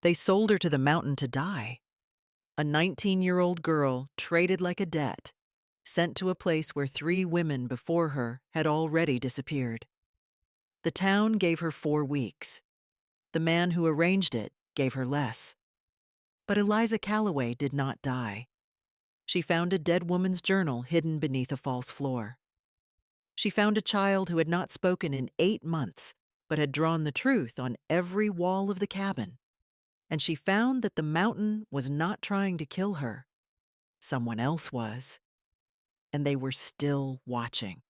They sold her to the mountain to die. A 19-year-old girl traded like a debt, sent to a place where 3 women before her had already disappeared. The town gave her 4 weeks. The man who arranged it gave her less. But Eliza Calloway did not die. She found a dead woman's journal hidden beneath a false floor. She found a child who had not spoken in 8 months, but had drawn the truth on every wall of the cabin. And she found that the mountain was not trying to kill her. Someone else was. And they were still watching.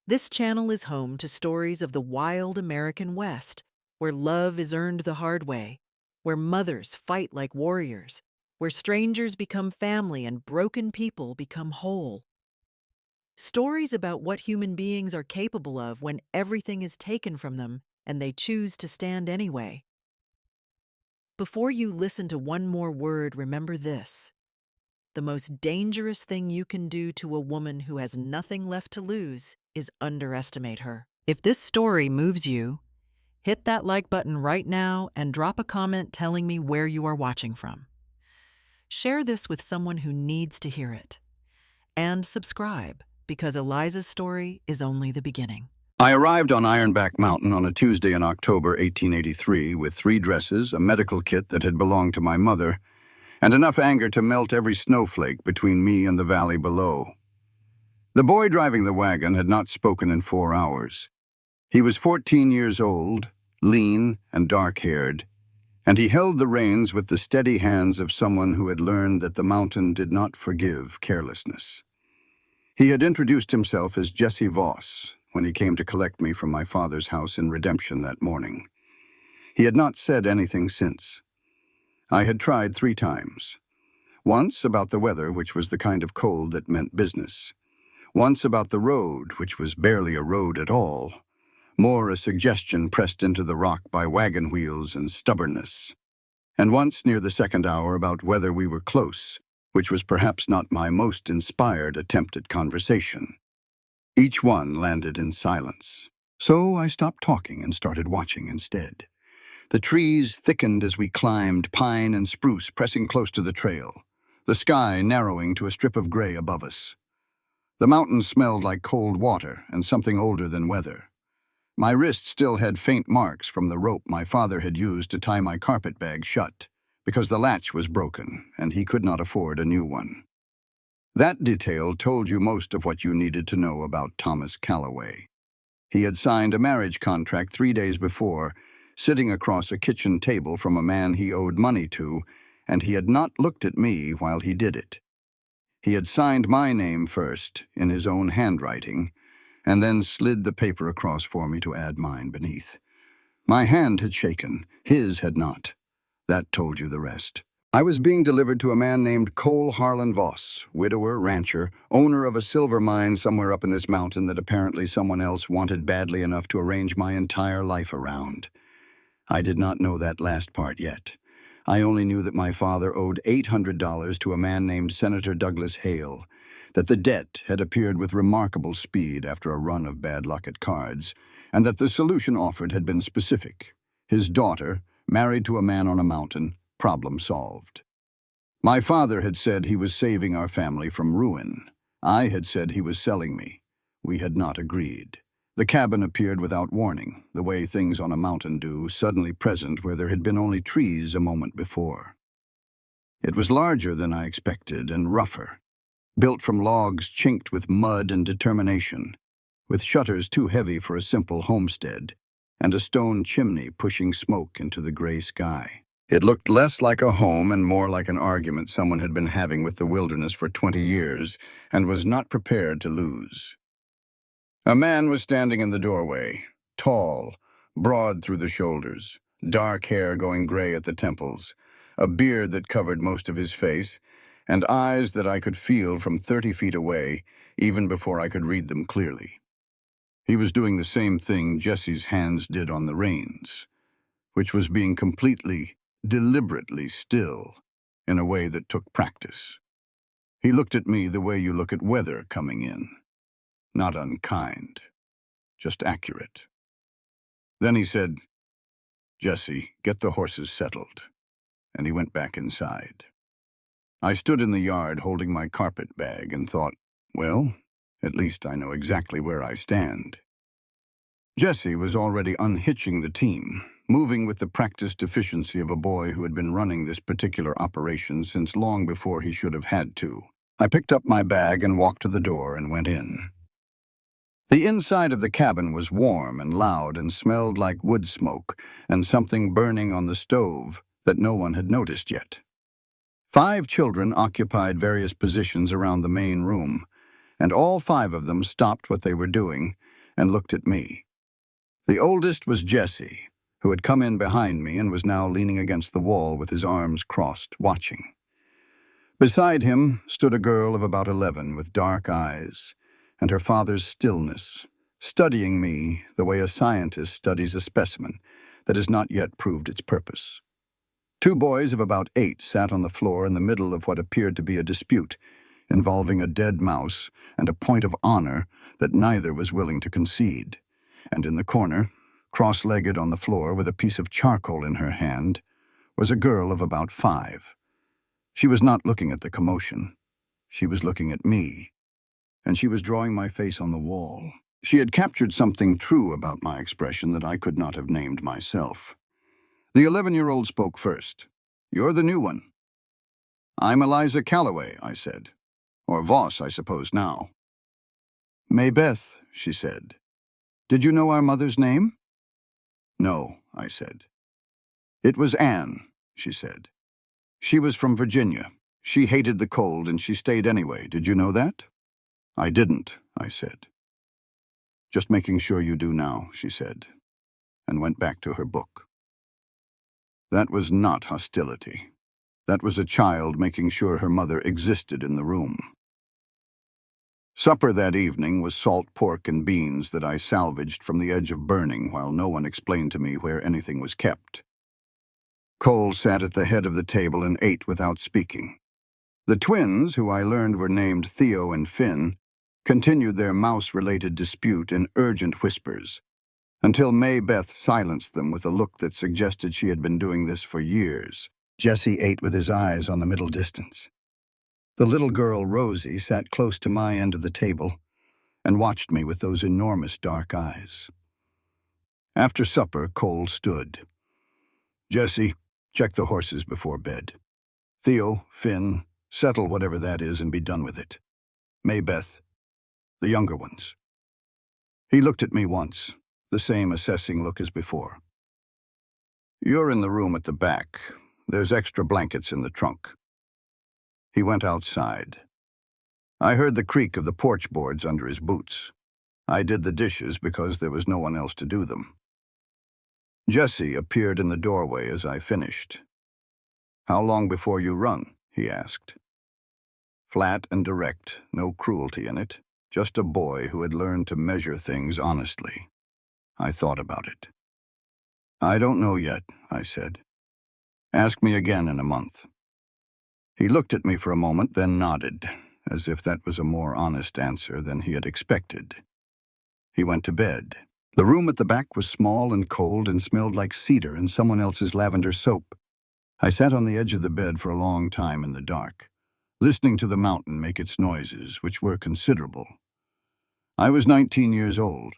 This channel is home to stories of the wild American West, where love is earned the hard way, where mothers fight like warriors, where strangers become family and broken people become whole. Stories about what human beings are capable of when everything is taken from them and they choose to stand anyway. Before you listen to one more word, remember this. The most dangerous thing you can do to a woman who has nothing left to lose is underestimate her. If this story moves you, hit that like button right now and drop a comment telling me where you are watching from. Share this with someone who needs to hear it. And subscribe, because Eliza's story is only the beginning. I arrived on Ironback Mountain on a Tuesday in October 1883 with 3 dresses, a medical kit that had belonged to my mother, and enough anger to melt every snowflake between me and the valley below. The boy driving the wagon had not spoken in 4 hours. He was 14 years old, lean and dark-haired, and he held the reins with the steady hands of someone who had learned that the mountain did not forgive carelessness. He had introduced himself as Jesse Voss when he came to collect me from my father's house in Redemption that morning. He had not said anything since. I had tried 3 times. Once about the weather, which was the kind of cold that meant business. Once about the road, which was barely a road at all. More a suggestion pressed into the rock by wagon wheels and stubbornness. And once near the 2nd hour about whether we were close, which was perhaps not my most inspired attempt at conversation. Each one landed in silence. So I stopped talking and started watching instead. The trees thickened as we climbed, pine and spruce pressing close to the trail, the sky narrowing to a strip of gray above us. The mountain smelled like cold water and something older than weather. My wrist still had faint marks from the rope my father had used to tie my carpet bag shut, because the latch was broken and he could not afford a new one. That detail told you most of what you needed to know about Thomas Calloway. He had signed a marriage contract 3 days before, sitting across a kitchen table from a man he owed money to, and he had not looked at me while he did it. He had signed my name first, in his own handwriting, and then slid the paper across for me to add mine beneath. My hand had shaken, his had not. That told you the rest. I was being delivered to a man named Cole Harlan Voss, widower, rancher, owner of a silver mine somewhere up in this mountain that apparently someone else wanted badly enough to arrange my entire life around. I did not know that last part yet. I only knew that my father owed $800 to a man named Senator Douglas Hale, that the debt had appeared with remarkable speed after a run of bad luck at cards, and that the solution offered had been specific. His daughter, married to a man on a mountain, problem solved. My father had said he was saving our family from ruin. I had said he was selling me. We had not agreed. The cabin appeared without warning, the way things on a mountain do, suddenly present where there had been only trees a moment before. It was larger than I expected and rougher, built from logs chinked with mud and determination, with shutters too heavy for a simple homestead, and a stone chimney pushing smoke into the gray sky. It looked less like a home and more like an argument someone had been having with the wilderness for 20 years and was not prepared to lose. A man was standing in the doorway, tall, broad through the shoulders, dark hair going gray at the temples, a beard that covered most of his face, and eyes that I could feel from 30 feet away, even before I could read them clearly. He was doing the same thing Jesse's hands did on the reins, which was being completely, deliberately still, in a way that took practice. He looked at me the way you look at weather coming in. Not unkind, just accurate. Then he said, "Jesse, get the horses settled." And he went back inside. I stood in the yard holding my carpet bag and thought, well, at least I know exactly where I stand. Jesse was already unhitching the team, moving with the practiced efficiency of a boy who had been running this particular operation since long before he should have had to. I picked up my bag and walked to the door and went in. The inside of the cabin was warm and loud and smelled like wood smoke and something burning on the stove that no one had noticed yet. 5 children occupied various positions around the main room, and all 5 of them stopped what they were doing and looked at me. The oldest was Jesse, who had come in behind me and was now leaning against the wall with his arms crossed, watching. Beside him stood a girl of about 11 with dark eyes, and her father's stillness, studying me the way a scientist studies a specimen that has not yet proved its purpose. 2 boys of about 8 sat on the floor in the middle of what appeared to be a dispute involving a dead mouse and a point of honor that neither was willing to concede. And in the corner, cross-legged on the floor with a piece of charcoal in her hand, was a girl of about 5. She was not looking at the commotion. She was looking at me, and she was drawing my face on the wall. She had captured something true about my expression that I could not have named myself. The 11-year-old spoke first. "You're the new one." "I'm Eliza Calloway," I said. "Or Voss, I suppose now." "Maybeth," she said. "Did you know our mother's name?" "No," I said. "It was Anne," she said. "She was from Virginia. She hated the cold and she stayed anyway. Did you know that?" "I didn't," I said. "Just making sure you do now," she said, and went back to her book. That was not hostility. That was a child making sure her mother existed in the room. Supper that evening was salt pork and beans that I salvaged from the edge of burning while no one explained to me where anything was kept. Cole sat at the head of the table and ate without speaking. The twins, who I learned were named Theo and Finn, continued their mouse-related dispute in urgent whispers, until Maybeth silenced them with a look that suggested she had been doing this for years. Jesse ate with his eyes on the middle distance. The little girl, Rosie, sat close to my end of the table and watched me with those enormous dark eyes. After supper, Cole stood. "Jesse, check the horses before bed. Theo, Finn, settle whatever that is and be done with it. Maybeth, the younger ones." He looked at me once, the same assessing look as before. "You're in the room at the back. There's extra blankets in the trunk." He went outside. I heard the creak of the porch boards under his boots. I did the dishes because there was no one else to do them. Jesse appeared in the doorway as I finished. "How long before you run?" he asked. Flat and direct, no cruelty in it, just a boy who had learned to measure things honestly. I thought about it. "I don't know yet," I said. "Ask me again in a month." He looked at me for a moment, then nodded, as if that was a more honest answer than he had expected. He went to bed. The room at the back was small and cold and smelled like cedar and someone else's lavender soap. I sat on the edge of the bed for a long time in the dark, listening to the mountain make its noises, which were considerable. I was 19 years old,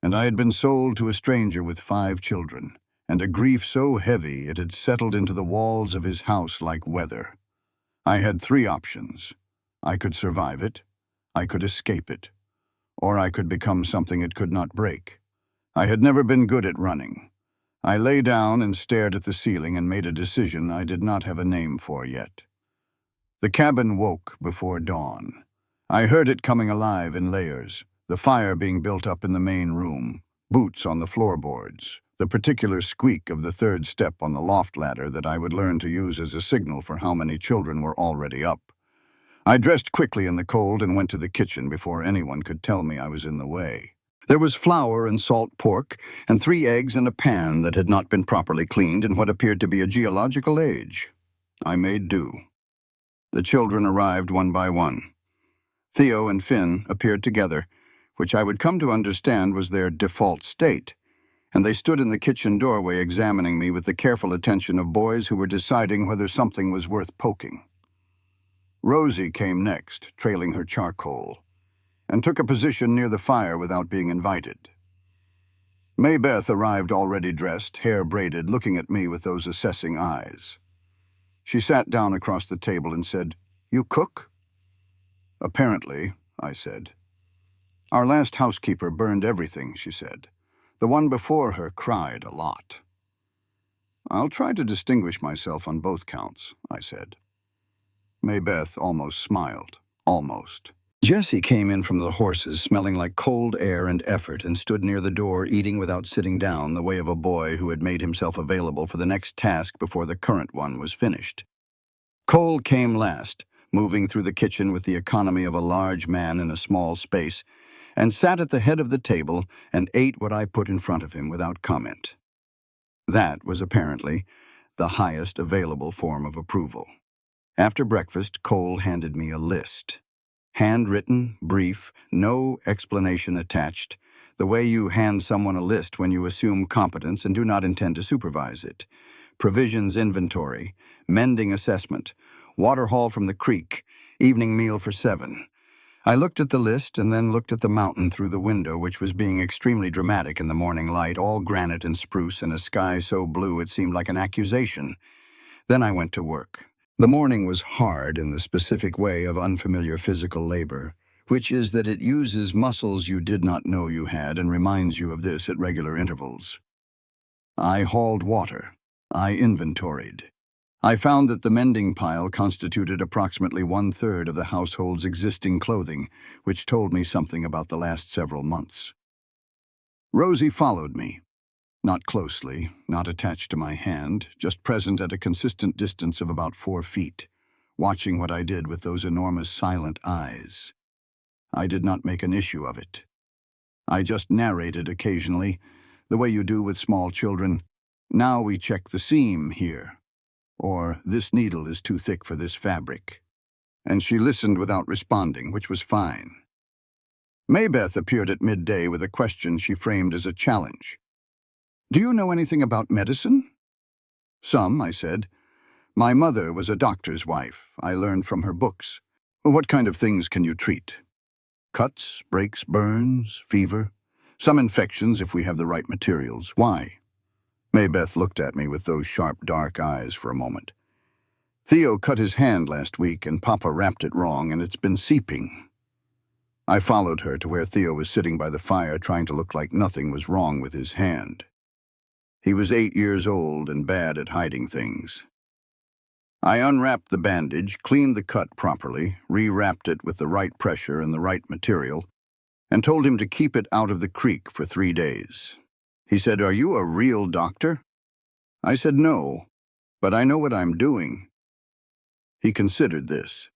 and I had been sold to a stranger with 5 children, and a grief so heavy it had settled into the walls of his house like weather. I had 3 options. I could survive it, I could escape it, or I could become something it could not break. I had never been good at running. I lay down and stared at the ceiling and made a decision I did not have a name for yet. The cabin woke before dawn. I heard it coming alive in layers, the fire being built up in the main room, boots on the floorboards, the particular squeak of the 3rd step on the loft ladder that I would learn to use as a signal for how many children were already up. I dressed quickly in the cold and went to the kitchen before anyone could tell me I was in the way. There was flour and salt pork and 3 eggs in a pan that had not been properly cleaned in what appeared to be a geological age. I made do. The children arrived one by one. Theo and Finn appeared together, which I would come to understand was their default state, and they stood in the kitchen doorway examining me with the careful attention of boys who were deciding whether something was worth poking. Rosie came next, trailing her charcoal, and took a position near the fire without being invited. Maybeth arrived already dressed, hair braided, looking at me with those assessing eyes. She sat down across the table and said, "You cook?" "Apparently," I said. "Our last housekeeper burned everything," she said. "The one before her cried a lot." "I'll try to distinguish myself on both counts," I said. Maybeth almost smiled. Almost. Jessie came in from the horses, smelling like cold air and effort, and stood near the door, eating without sitting down, the way of a boy who had made himself available for the next task before the current one was finished. Cole came last, moving through the kitchen with the economy of a large man in a small space, and sat at the head of the table and ate what I put in front of him without comment. That was apparently the highest available form of approval. After breakfast, Cole handed me a list. Handwritten, brief, no explanation attached, the way you hand someone a list when you assume competence and do not intend to supervise it. Provisions inventory, mending assessment, water haul from the creek, evening meal for 7. I looked at the list and then looked at the mountain through the window, which was being extremely dramatic in the morning light, all granite and spruce, and a sky so blue it seemed like an accusation. Then I went to work. The morning was hard in the specific way of unfamiliar physical labor, which is that it uses muscles you did not know you had and reminds you of this at regular intervals. I hauled water. I inventoried. I found that the mending pile constituted approximately 1/3 of the household's existing clothing, which told me something about the last several months. Rosie followed me. Not closely, not attached to my hand, just present at a consistent distance of about 4 feet, watching what I did with those enormous silent eyes. I did not make an issue of it. I just narrated occasionally, the way you do with small children. "Now we check the seam here," or "This needle is too thick for this fabric." And she listened without responding, which was fine. Maybeth appeared at midday with a question she framed as a challenge. "Do you know anything about medicine?" "Some," I said. "My mother was a doctor's wife. I learned from her books." "What kind of things can you treat?" "Cuts, breaks, burns, fever. Some infections if we have the right materials." "Why?" Maybeth looked at me with those sharp, dark eyes for a moment. "Theo cut his hand last week and Papa wrapped it wrong and it's been seeping." I followed her to where Theo was sitting by the fire trying to look like nothing was wrong with his hand. He was 8 years old and bad at hiding things. I unwrapped the bandage, cleaned the cut properly, rewrapped it with the right pressure and the right material, and told him to keep it out of the creek for 3 days. He said, "Are you a real doctor?" I said, "No, but I know what I'm doing." He considered this.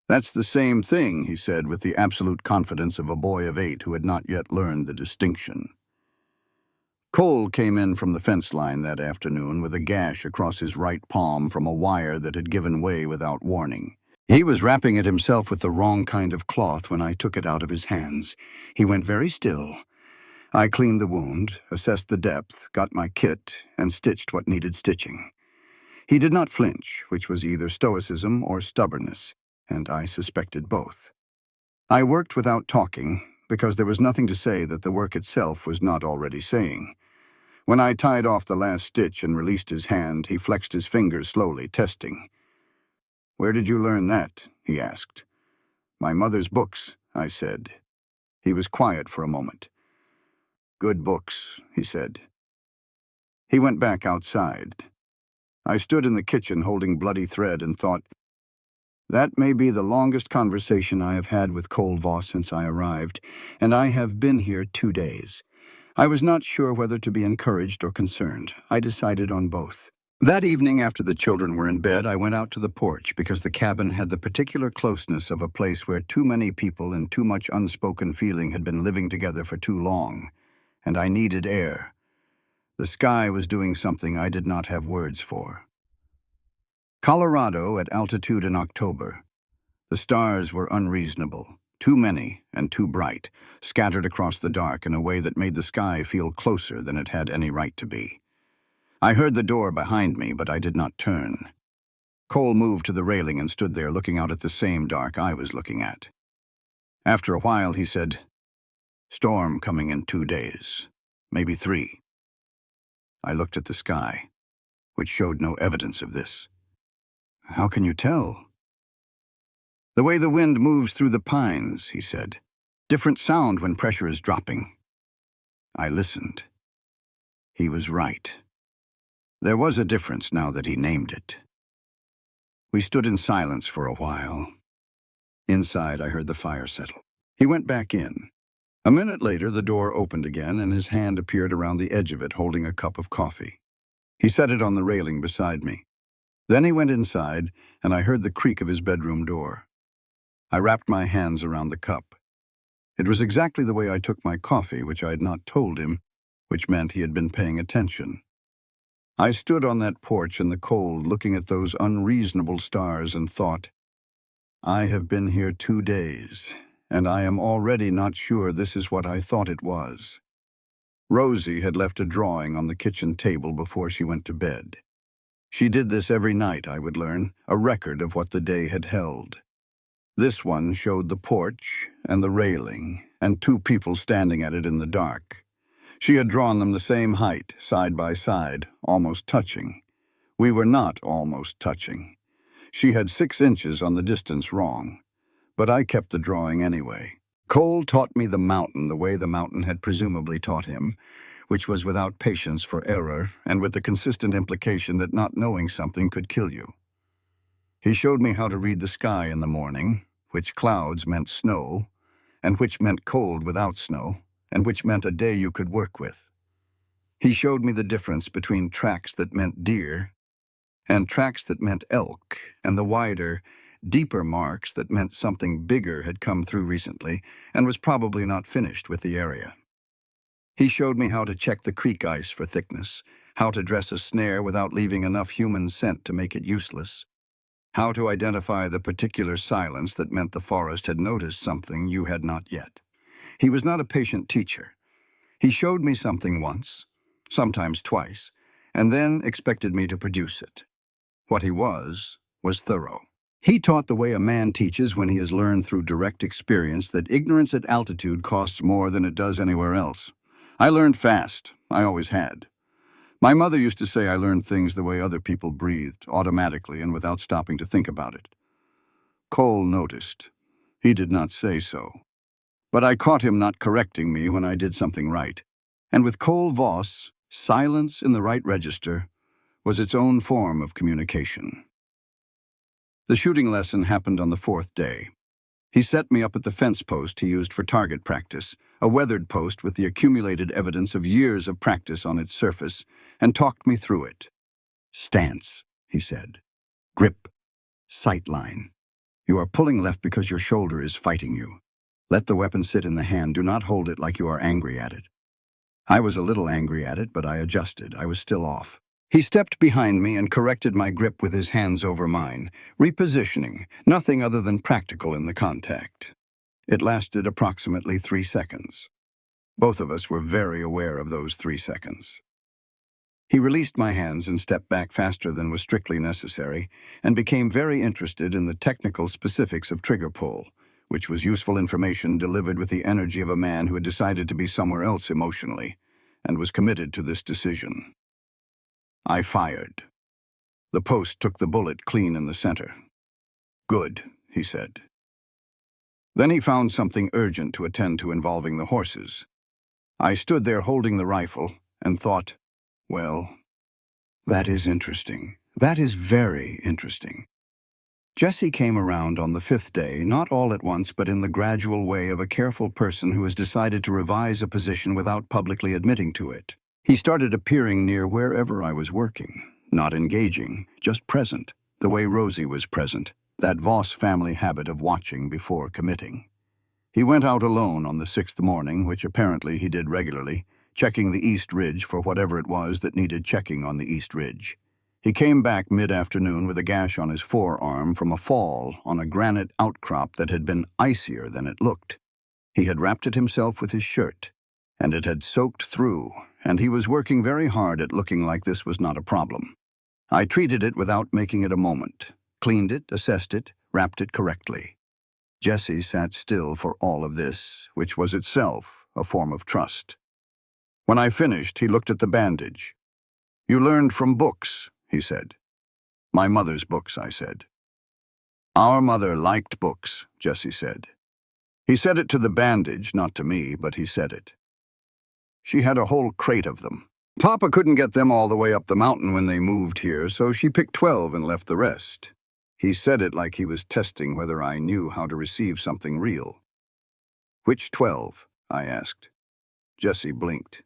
"That's the same thing," he said with the absolute confidence of a boy of 8 who had not yet learned the distinction. Cole came in from the fence line that afternoon with a gash across his right palm from a wire that had given way without warning. He was wrapping it himself with the wrong kind of cloth when I took it out of his hands. He went very still. I cleaned the wound, assessed the depth, got my kit, and stitched what needed stitching. He did not flinch, which was either stoicism or stubbornness, and I suspected both. I worked without talking, because there was nothing to say that the work itself was not already saying. When I tied off the last stitch and released his hand, he flexed his fingers slowly, testing. "Where did you learn that?" he asked. "My mother's books," I said. He was quiet for a moment. "Good books," he said. He went back outside. I stood in the kitchen holding bloody thread and thought, that may be the longest conversation I have had with Cole Voss since I arrived, and I have been here 2 days. I was not sure whether to be encouraged or concerned. I decided on both. That evening, after the children were in bed, I went out to the porch because the cabin had the particular closeness of a place where too many people and too much unspoken feeling had been living together for too long, and I needed air. The sky was doing something I did not have words for. Colorado at altitude in October. The stars were unreasonable. Too many and too bright, scattered across the dark in a way that made the sky feel closer than it had any right to be. I heard the door behind me, but I did not turn. Cole moved to the railing and stood there looking out at the same dark I was looking at. After a while, he said, "Storm coming in 2 days, maybe 3. I looked at the sky, which showed no evidence of this. "How can you tell?" "The way the wind moves through the pines," he said. "Different sound when pressure is dropping." I listened. He was right. There was a difference now that he named it. We stood in silence for a while. Inside, I heard the fire settle. He went back in. A minute later, the door opened again, and his hand appeared around the edge of it, holding a cup of coffee. He set it on the railing beside me. Then he went inside, and I heard the creak of his bedroom door. I wrapped my hands around the cup. It was exactly the way I took my coffee, which I had not told him, which meant he had been paying attention. I stood on that porch in the cold, looking at those unreasonable stars, and thought, I have been here 2 days, and I am already not sure this is what I thought it was. Rosie had left a drawing on the kitchen table before she went to bed. She did this every night, I would learn, a record of what the day had held. This one showed the porch and the railing and 2 people standing at it in the dark. She had drawn them the same height, side by side, almost touching. We were not almost touching. She had 6 inches on the distance wrong, but I kept the drawing anyway. Cole taught me the mountain the way the mountain had presumably taught him, which was without patience for error and with the consistent implication that not knowing something could kill you. He showed me how to read the sky in the morning, which clouds meant snow, and which meant cold without snow, and which meant a day you could work with. He showed me the difference between tracks that meant deer and tracks that meant elk, and the wider, deeper marks that meant something bigger had come through recently and was probably not finished with the area. He showed me how to check the creek ice for thickness, how to dress a snare without leaving enough human scent to make it useless, how to identify the particular silence that meant the forest had noticed something you had not yet. He was not a patient teacher. He showed me something once, sometimes twice, and then expected me to produce it. What he was thorough. He taught the way a man teaches when he has learned through direct experience that ignorance at altitude costs more than it does anywhere else. I learned fast. I always had. My mother used to say I learned things the way other people breathed, automatically and without stopping to think about it. Cole noticed. He did not say so. But I caught him not correcting me when I did something right. And with Cole Voss, silence in the right register was its own form of communication. The shooting lesson happened on the 4th day. He set me up at the fence post he used for target practice, a weathered post with the accumulated evidence of years of practice on its surface, and talked me through it. Stance, he said. Grip. Sight line. You are pulling left because your shoulder is fighting you. Let the weapon sit in the hand. Do not hold it like you are angry at it. I was a little angry at it, but I adjusted. I was still off. He stepped behind me and corrected my grip with his hands over mine, repositioning, nothing other than practical in the contact. It lasted approximately 3 seconds. Both of us were very aware of those 3 seconds. He released my hands and stepped back faster than was strictly necessary, and became very interested in the technical specifics of trigger pull, which was useful information delivered with the energy of a man who had decided to be somewhere else emotionally, and was committed to this decision. I fired. The post took the bullet clean in the center. Good, he said. Then he found something urgent to attend to involving the horses. I stood there holding the rifle and thought, well, that is interesting. That is very interesting. Jesse came around on the 5th day, not all at once, but in the gradual way of a careful person who has decided to revise a position without publicly admitting to it. He started appearing near wherever I was working, not engaging, just present, the way Rosie was present, that Voss family habit of watching before committing. He went out alone on the 6th morning, which apparently he did regularly, checking the East Ridge for whatever it was that needed checking on the East Ridge. He came back mid-afternoon with a gash on his forearm from a fall on a granite outcrop that had been icier than it looked. He had wrapped it himself with his shirt, and it had soaked through, and he was working very hard at looking like this was not a problem. I treated it without making it a moment, cleaned it, assessed it, wrapped it correctly. Jesse sat still for all of this, which was itself a form of trust. When I finished, he looked at the bandage. "You learned from books," he said. "My mother's books," I said. "Our mother liked books," Jesse said. He said it to the bandage, not to me, but he said it. "She had a whole crate of them. Papa couldn't get them all the way up the mountain when they moved here, so she picked 12 and left the rest." He said it like he was testing whether I knew how to receive something real. "Which 12?" I asked. Jesse blinked.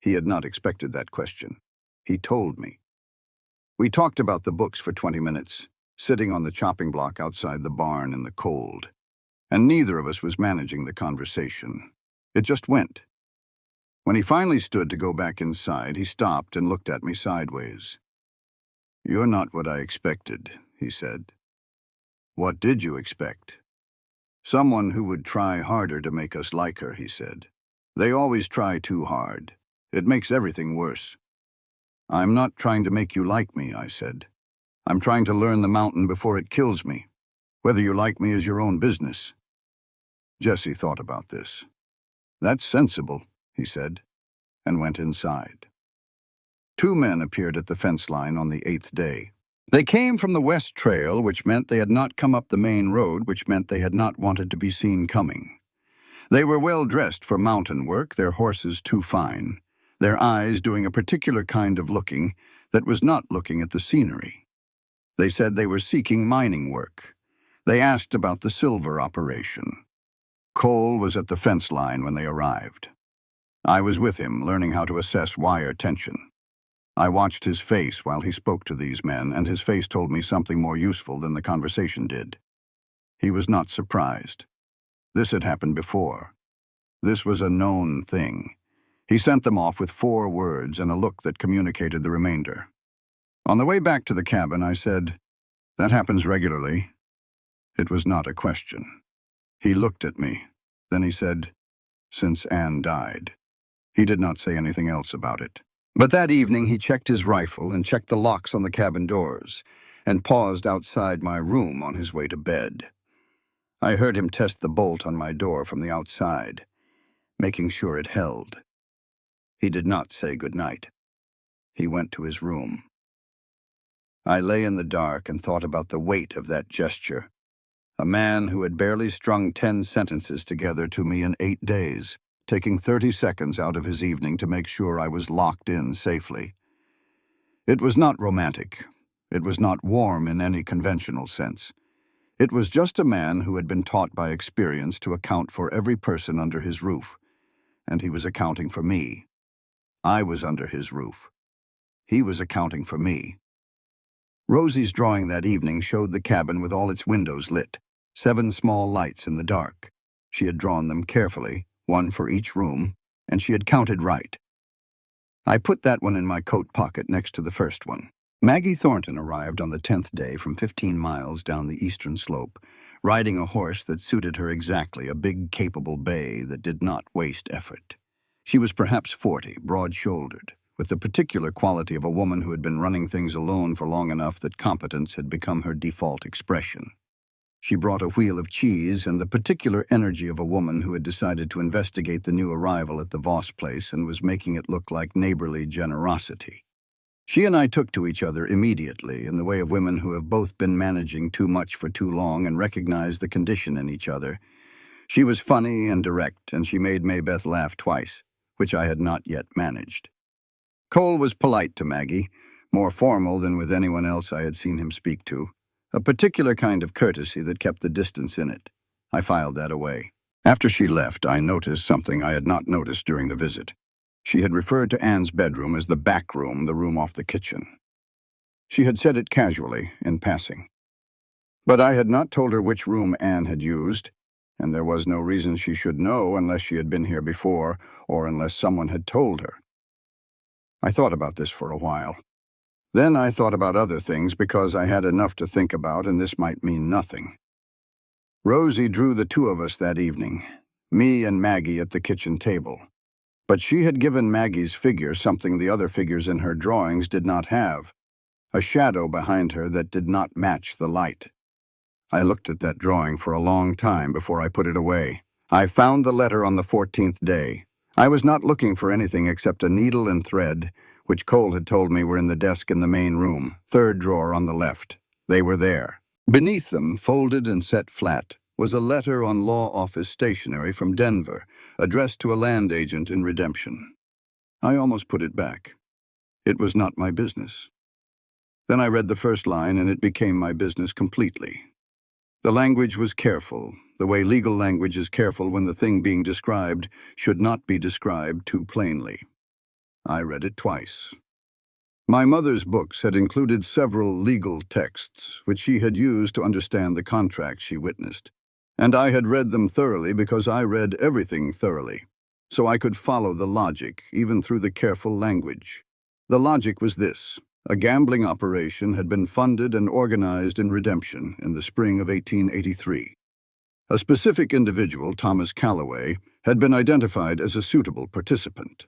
He had not expected that question. He told me. We talked about the books for 20 minutes, sitting on the chopping block outside the barn in the cold. And neither of us was managing the conversation. It just went. When he finally stood to go back inside, he stopped and looked at me sideways. "You're not what I expected," he said. "What did you expect?" "Someone who would try harder to make us like her," he said. "They always try too hard. It makes everything worse." "I'm not trying to make you like me," I said. "I'm trying to learn the mountain before it kills me. Whether you like me is your own business." Jesse thought about this. "That's sensible," he said, and went inside. 2 men appeared at the fence line on the 8th day. They came from the West Trail, which meant they had not come up the main road, which meant they had not wanted to be seen coming. They were well dressed for mountain work, their horses too fine, their eyes doing a particular kind of looking that was not looking at the scenery. They said they were seeking mining work. They asked about the silver operation. Cole was at the fence line when they arrived. I was with him, learning how to assess wire tension. I watched his face while he spoke to these men, and his face told me something more useful than the conversation did. He was not surprised. This had happened before. This was a known thing. He sent them off with 4 words and a look that communicated the remainder. On the way back to the cabin, I said, "That happens regularly." It was not a question. He looked at me. Then he said, "Since Anne died." He did not say anything else about it. But that evening he checked his rifle and checked the locks on the cabin doors, and paused outside my room on his way to bed. I heard him test the bolt on my door from the outside, making sure it held. He did not say goodnight. He went to his room. I lay in the dark and thought about the weight of that gesture. A man who had barely strung 10 sentences together to me in 8 days, taking 30 seconds out of his evening to make sure I was locked in safely. It was not romantic. It was not warm in any conventional sense. It was just a man who had been taught by experience to account for every person under his roof, and he was accounting for me. I was under his roof. He was accounting for me. Rosie's drawing that evening showed the cabin with all its windows lit, 7 small lights in the dark. She had drawn them carefully, 1 for each room, and she had counted right. I put that one in my coat pocket next to the first one. Maggie Thornton arrived on the 10th day from 15 miles down the eastern slope, riding a horse that suited her exactly, a big, capable bay that did not waste effort. She was perhaps 40, broad-shouldered, with the particular quality of a woman who had been running things alone for long enough that competence had become her default expression. She brought a wheel of cheese and the particular energy of a woman who had decided to investigate the new arrival at the Voss place and was making it look like neighborly generosity. She and I took to each other immediately, in the way of women who have both been managing too much for too long and recognized the condition in each other. She was funny and direct, and she made Maybeth laugh twice, which I had not yet managed. Cole was polite to Maggie, more formal than with anyone else I had seen him speak to, a particular kind of courtesy that kept the distance in it. I filed that away. After she left, I noticed something I had not noticed during the visit. She had referred to Anne's bedroom as the back room, the room off the kitchen. She had said it casually, in passing. But I had not told her which room Anne had used, and there was no reason she should know unless she had been here before, or unless someone had told her. I thought about this for a while. Then I thought about other things because I had enough to think about and this might mean nothing. Rosie drew the two of us that evening, me and Maggie at the kitchen table. But she had given Maggie's figure something the other figures in her drawings did not have, a shadow behind her that did not match the light. I looked at that drawing for a long time before I put it away. I found the letter on the 14th day. I was not looking for anything except a needle and thread, which Cole had told me were in the desk in the main room, third drawer on the left. They were there. Beneath them, folded and set flat, was a letter on law office stationery from Denver, addressed to a land agent in Redemption. I almost put it back. It was not my business. Then I read the first line and it became my business completely. The language was careful, the way legal language is careful when the thing being described should not be described too plainly. I read it twice. My mother's books had included several legal texts, which she had used to understand the contracts she witnessed. And I had read them thoroughly because I read everything thoroughly, so I could follow the logic, even through the careful language. The logic was this. A gambling operation had been funded and organized in Redemption in the spring of 1883. A specific individual, Thomas Calloway, had been identified as a suitable participant.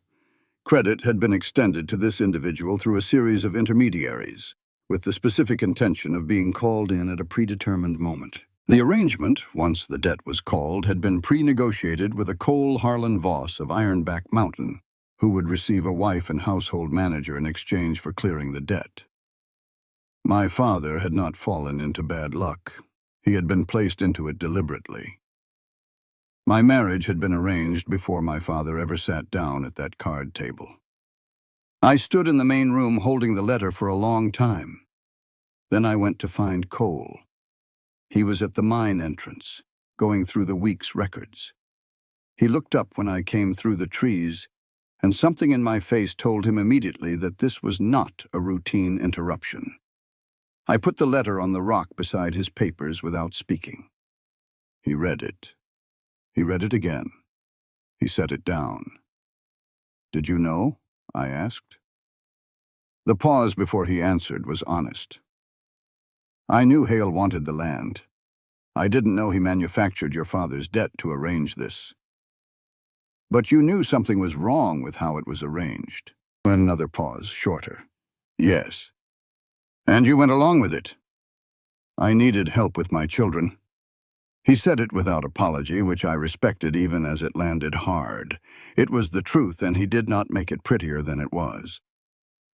Credit had been extended to this individual through a series of intermediaries, with the specific intention of being called in at a predetermined moment. The arrangement, once the debt was called, had been pre-negotiated with a Cole Harlan Voss of Ironback Mountain, who would receive a wife and household manager in exchange for clearing the debt. My father had not fallen into bad luck. He had been placed into it deliberately. My marriage had been arranged before my father ever sat down at that card table. I stood in the main room holding the letter for a long time. Then I went to find Cole. He was at the mine entrance, going through the week's records. He looked up when I came through the trees, and something in my face told him immediately that this was not a routine interruption. I put the letter on the rock beside his papers without speaking. He read it. He read it again. He set it down. "Did you know?" I asked. The pause before he answered was honest. "I knew Hale wanted the land. I didn't know he manufactured your father's debt to arrange this. But you knew something was wrong with how it was arranged." Another pause, shorter. "Yes. And you went along with it." "I needed help with my children." He said it without apology, which I respected even as it landed hard. It was the truth, and he did not make it prettier than it was.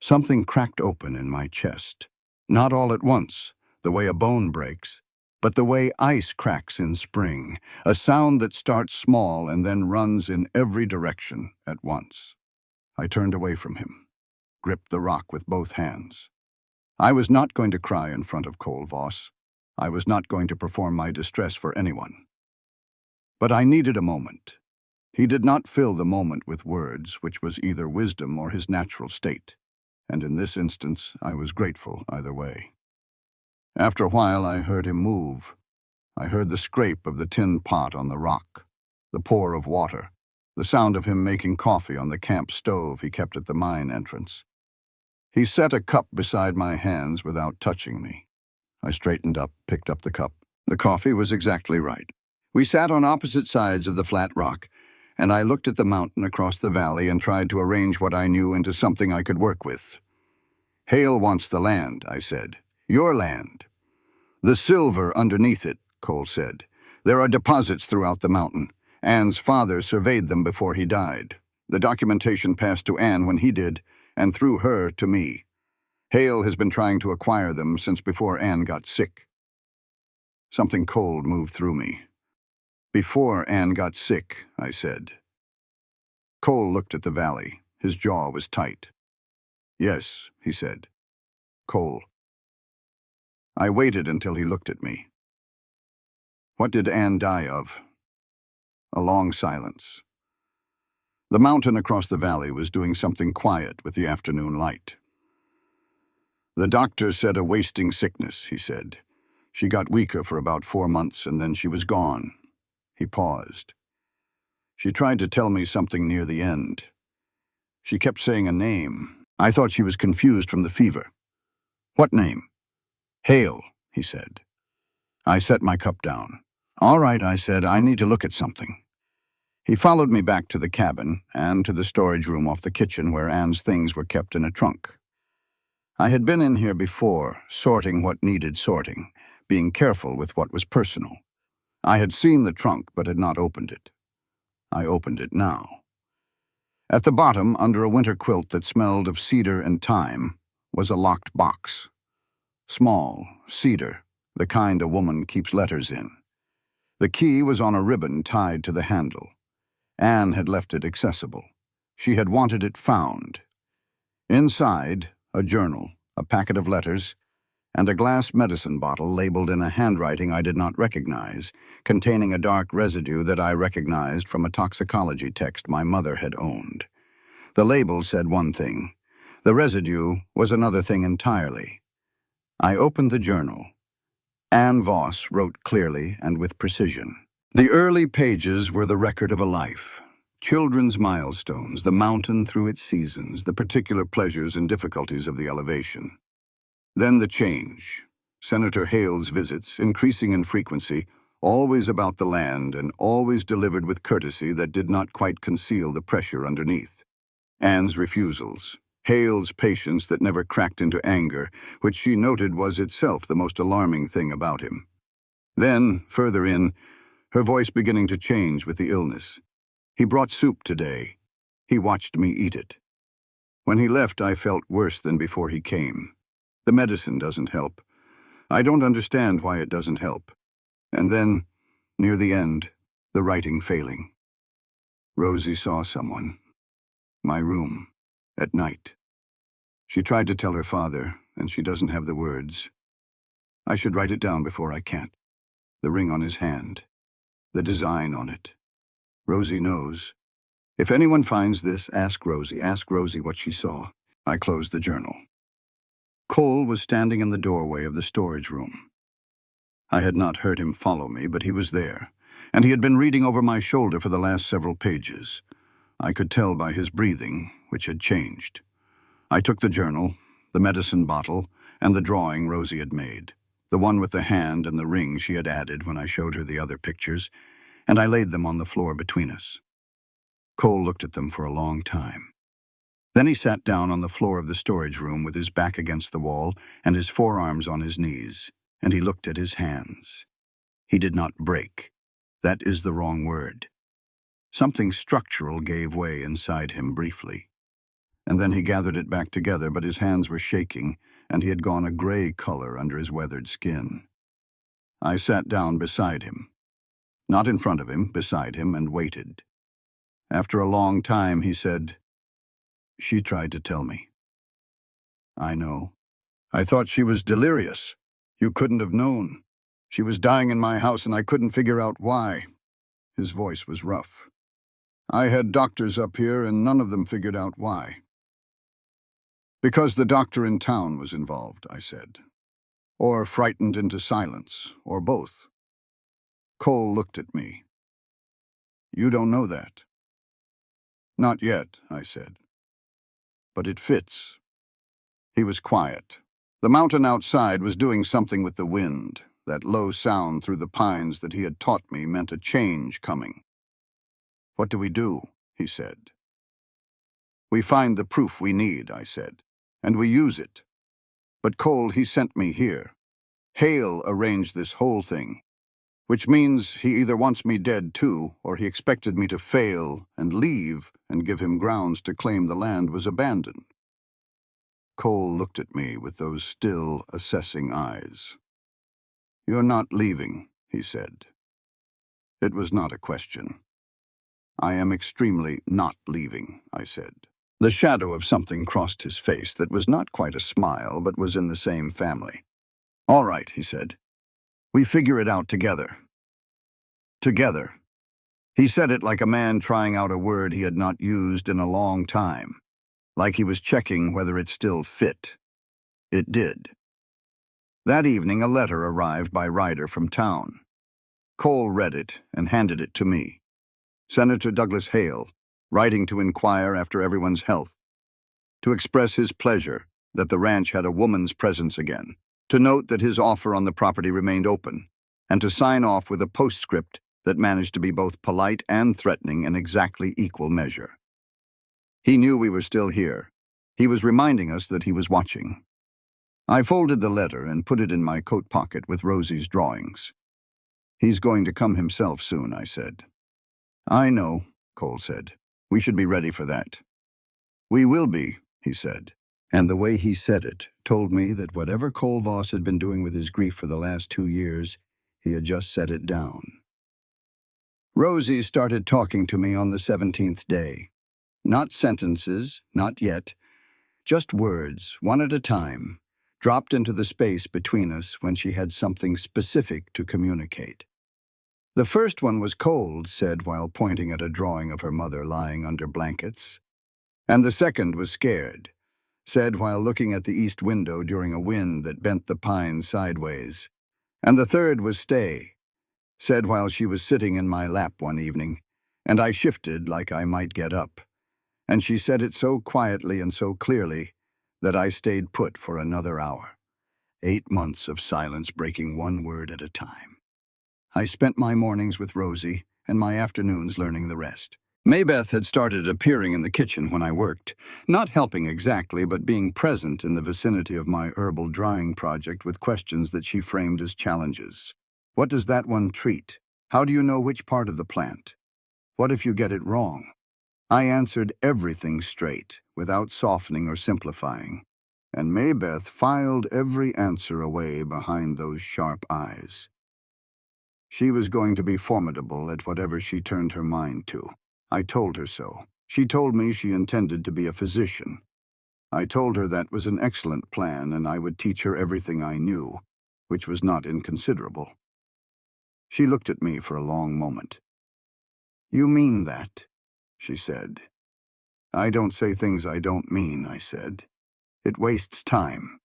Something cracked open in my chest. Not all at once, the way a bone breaks, but the way ice cracks in spring, a sound that starts small and then runs in every direction at once. I turned away from him, gripped the rock with both hands. I was not going to cry in front of Cole Voss. I was not going to perform my distress for anyone. But I needed a moment. He did not fill the moment with words, which was either wisdom or his natural state, and in this instance I was grateful either way. After a while I heard him move. I heard the scrape of the tin pot on the rock, the pour of water, the sound of him making coffee on the camp stove he kept at the mine entrance. He set a cup beside my hands without touching me. I straightened up, picked up the cup. The coffee was exactly right. We sat on opposite sides of the flat rock, and I looked at the mountain across the valley and tried to arrange what I knew into something I could work with. "Hale wants the land," I said. "Your land." "The silver underneath it," Cole said. "There are deposits throughout the mountain. Anne's father surveyed them before he died. The documentation passed to Anne when he did, and through her to me. Hale has been trying to acquire them since before Anne got sick." Something cold moved through me. "Before Anne got sick," I said. Cole looked at the valley. His jaw was tight. "Yes," he said. "Cole." I waited until he looked at me. "What did Anne die of?" A long silence. The mountain across the valley was doing something quiet with the afternoon light. "The doctor said a wasting sickness," he said. "She got weaker for about 4 months, and then she was gone." He paused. "She tried to tell me something near the end. She kept saying a name. I thought she was confused from the fever. What name? Hale, he said. I set my cup down. All right, I said, I need to look at something. He followed me back to the cabin and to the storage room off the kitchen where Anne's things were kept in a trunk. I had been in here before, sorting what needed sorting, being careful with what was personal. I had seen the trunk but had not opened it. I opened it now. At the bottom, under a winter quilt that smelled of cedar and thyme, was a locked box. Small, cedar, the kind a woman keeps letters in. The key was on a ribbon tied to the handle. Anne had left it accessible. She had wanted it found. Inside, a journal, a packet of letters, and a glass medicine bottle labeled in a handwriting I did not recognize, containing a dark residue that I recognized from a toxicology text my mother had owned. The label said one thing. The residue was another thing entirely. I opened the journal. Anne Voss wrote clearly and with precision. The early pages were the record of a life. Children's milestones, the mountain through its seasons, the particular pleasures and difficulties of the elevation. Then the change. Senator Hale's visits, increasing in frequency, always about the land and always delivered with courtesy that did not quite conceal the pressure underneath. Anne's refusals. Hale's patience that never cracked into anger, which she noted was itself the most alarming thing about him. Then, further in, her voice beginning to change with the illness. He brought soup today. He watched me eat it. When he left, I felt worse than before he came. The medicine doesn't help. I don't understand why it doesn't help. And then, near the end, the writing failing. Rosie saw someone. My room. At night. She tried to tell her father, and she doesn't have the words. I should write it down before I can't. The ring on his hand. The design on it. Rosie knows. If anyone finds this, ask Rosie. Ask Rosie what she saw. I closed the journal. Cole was standing in the doorway of the storage room. I had not heard him follow me, but he was there, and he had been reading over my shoulder for the last several pages. I could tell by his breathing, which had changed. I took the journal, the medicine bottle, and the drawing Rosie had made, the one with the hand and the ring she had added when I showed her the other pictures, and I laid them on the floor between us. Cole looked at them for a long time. Then he sat down on the floor of the storage room with his back against the wall and his forearms on his knees, and he looked at his hands. He did not break. That is the wrong word. Something structural gave way inside him briefly. And then he gathered it back together, but his hands were shaking, and he had gone a gray color under his weathered skin. I sat down beside him. Not in front of him, beside him, and waited. After a long time, he said, "She tried to tell me." "I know. I thought she was delirious. You couldn't have known. She was dying in my house, and I couldn't figure out why." His voice was rough. "I had doctors up here, and none of them figured out why." "Because the doctor in town was involved," I said. "Or frightened into silence, or both." Cole looked at me. "You don't know that." "Not yet," I said. "But it fits." He was quiet. The mountain outside was doing something with the wind. That low sound through the pines that he had taught me meant a change coming. "What do we do?" he said. "We find the proof we need," I said, "and we use it. But Cole, he sent me here. Hale arranged this whole thing, which means he either wants me dead too, or he expected me to fail and leave and give him grounds to claim the land was abandoned." Cole looked at me with those still, assessing eyes. "You're not leaving," he said. It was not a question. "I am extremely not leaving," I said. The shadow of something crossed his face that was not quite a smile, but was in the same family. "All right," he said. "We figure it out together." Together. He said it like a man trying out a word he had not used in a long time, like he was checking whether it still fit. It did. That evening, a letter arrived by Ryder from town. Cole read it and handed it to me. Senator Douglas Hale, writing to inquire after everyone's health, to express his pleasure that the ranch had a woman's presence again, to note that his offer on the property remained open, and to sign off with a postscript that managed to be both polite and threatening in exactly equal measure. He knew we were still here. He was reminding us that he was watching. I folded the letter and put it in my coat pocket with Rosie's drawings. "He's going to come himself soon," I said. "I know," Cole said. "We should be ready for that." "We will be," he said. And the way he said it told me that whatever Cole Voss had been doing with his grief for the last 2 years, he had just set it down. Rosie started talking to me on the 17th day. Not sentences, not yet. Just words, one at a time, dropped into the space between us when she had something specific to communicate. The first one was cold, said while pointing at a drawing of her mother lying under blankets. And the second was scared, said while looking at the east window during a wind that bent the pines sideways. And the third was stay, said while she was sitting in my lap one evening, and I shifted like I might get up. And she said it so quietly and so clearly that I stayed put for another hour. 8 months of silence, breaking one word at a time. I spent my mornings with Rosie and my afternoons learning the rest. Maybeth had started appearing in the kitchen when I worked, not helping exactly, but being present in the vicinity of my herbal drying project with questions that she framed as challenges. What does that one treat? How do you know which part of the plant? What if you get it wrong? I answered everything straight, without softening or simplifying, and Maybeth filed every answer away behind those sharp eyes. She was going to be formidable at whatever she turned her mind to. I told her so. She told me she intended to be a physician. I told her that was an excellent plan and I would teach her everything I knew, which was not inconsiderable. She looked at me for a long moment. "You mean that?" she said. "I don't say things I don't mean," I said. "It wastes time."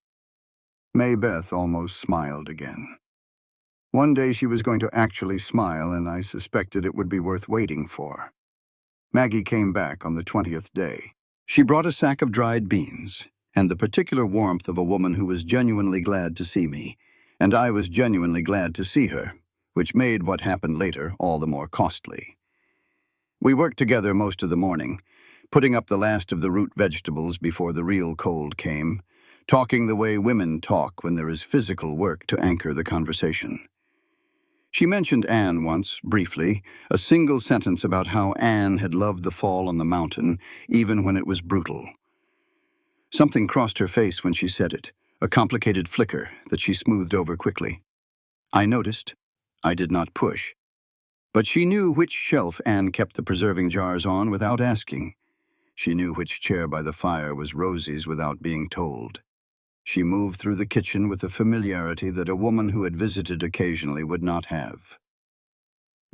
Maybeth almost smiled again. One day she was going to actually smile, and I suspected it would be worth waiting for. Maggie came back on the 20th day. She brought a sack of dried beans, and the particular warmth of a woman who was genuinely glad to see me, and I was genuinely glad to see her, which made what happened later all the more costly. We worked together most of the morning, putting up the last of the root vegetables before the real cold came, talking the way women talk when there is physical work to anchor the conversation. She mentioned Anne once, briefly, a single sentence about how Anne had loved the fall on the mountain, even when it was brutal. Something crossed her face when she said it, a complicated flicker that she smoothed over quickly. I noticed. I did not push. But she knew which shelf Anne kept the preserving jars on without asking. She knew which chair by the fire was Rosie's without being told. She moved through the kitchen with a familiarity that a woman who had visited occasionally would not have.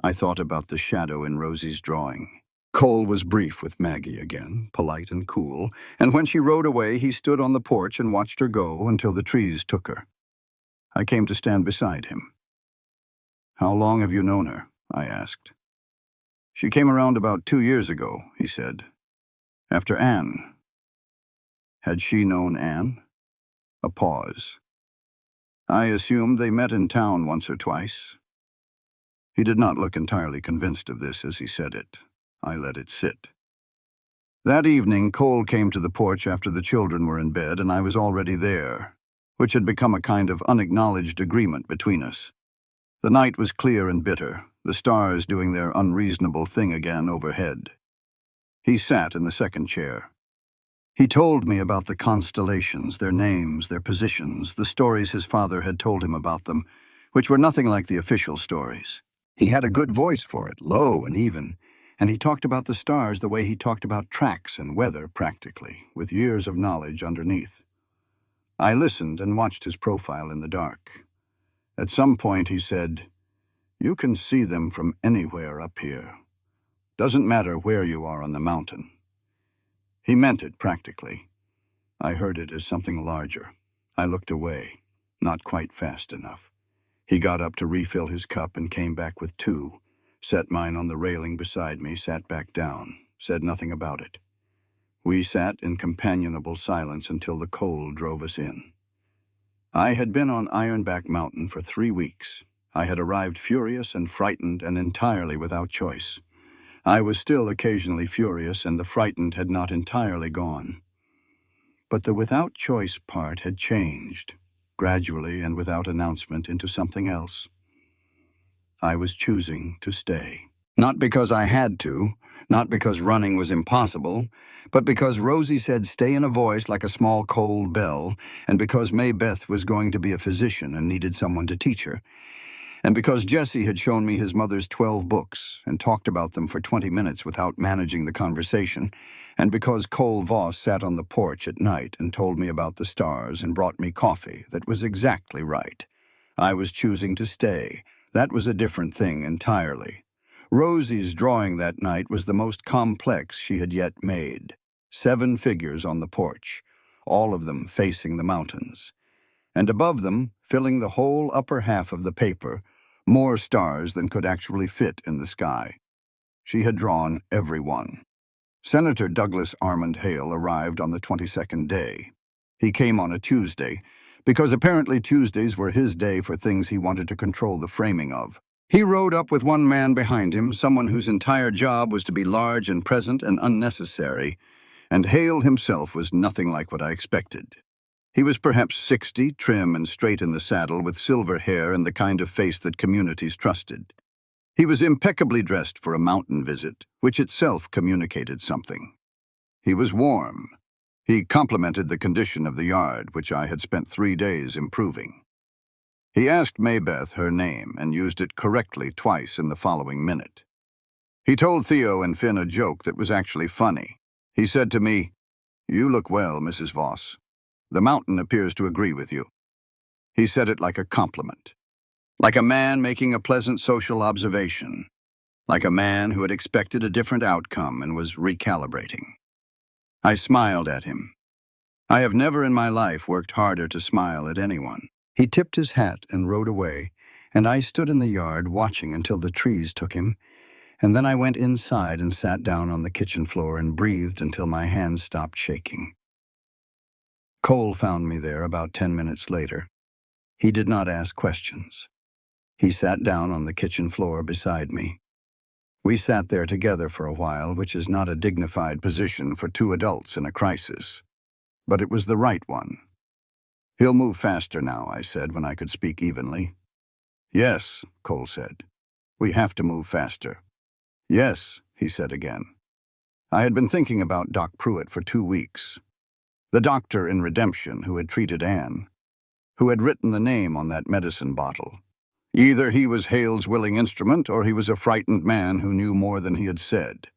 I thought about the shadow in Rosie's drawing. Cole was brief with Maggie again, polite and cool, and when she rode away, he stood on the porch and watched her go until the trees took her. I came to stand beside him. "How long have you known her?" I asked. "She came around about 2 years ago," he said. "After Anne." Had she known Anne? A pause. "I assumed they met in town once or twice." He did not look entirely convinced of this as he said it. I let it sit. That evening, Cole came to the porch after the children were in bed, and I was already there, which had become a kind of unacknowledged agreement between us. The night was clear and bitter, the stars doing their unreasonable thing again overhead. He sat in the second chair. He told me about the constellations, their names, their positions, the stories his father had told him about them, which were nothing like the official stories. He had a good voice for it, low and even, and he talked about the stars the way he talked about tracks and weather practically, with years of knowledge underneath. I listened and watched his profile in the dark. At some point he said, "You can see them from anywhere up here. Doesn't matter where you are on the mountain." He meant it practically. I heard it as something larger. I looked away, not quite fast enough. He got up to refill his cup and came back with 2, set mine on the railing beside me, sat back down, said nothing about it. We sat in companionable silence until the cold drove us in. I had been on Ironback Mountain for 3 weeks. I had arrived furious and frightened and entirely without choice. I was still occasionally furious, and the frightened had not entirely gone. But the without choice part had changed, gradually and without announcement, into something else. I was choosing to stay. Not because I had to, not because running was impossible, but because Rosie said stay in a voice like a small cold bell, and because Maybeth was going to be a physician and needed someone to teach her, and because Jesse had shown me his mother's 12 books and talked about them for 20 minutes without managing the conversation, and because Cole Voss sat on the porch at night and told me about the stars and brought me coffee that was exactly right. I was choosing to stay. That was a different thing entirely. Rosie's drawing that night was the most complex she had yet made. 7 figures on the porch, all of them facing the mountains. And above them, filling the whole upper half of the paper, more stars than could actually fit in the sky. She had drawn every one. Senator Douglas Armand Hale arrived on the 22nd day. He came on a Tuesday, because apparently Tuesdays were his day for things he wanted to control the framing of. He rode up with one man behind him, someone whose entire job was to be large and present and unnecessary, and Hale himself was nothing like what I expected. He was perhaps 60, trim and straight in the saddle, with silver hair and the kind of face that communities trusted. He was impeccably dressed for a mountain visit, which itself communicated something. He was warm. He complimented the condition of the yard, which I had spent 3 days improving. He asked Maybeth her name and used it correctly twice in the following minute. He told Theo and Finn a joke that was actually funny. He said to me, "You look well, Mrs. Voss. The mountain appears to agree with you." He said it like a compliment, like a man making a pleasant social observation, like a man who had expected a different outcome and was recalibrating. I smiled at him. I have never in my life worked harder to smile at anyone. He tipped his hat and rode away, and I stood in the yard watching until the trees took him, and then I went inside and sat down on the kitchen floor and breathed until my hands stopped shaking. Cole found me there about 10 minutes later. He did not ask questions. He sat down on the kitchen floor beside me. We sat there together for a while, which is not a dignified position for 2 adults in a crisis. But it was the right one. "He'll move faster now," I said when I could speak evenly. "Yes," Cole said. "We have to move faster." "Yes," he said again. I had been thinking about Doc Pruitt for 2 weeks. The doctor in Redemption who had treated Anne, who had written the name on that medicine bottle. Either he was Hale's willing instrument or he was a frightened man who knew more than he had said.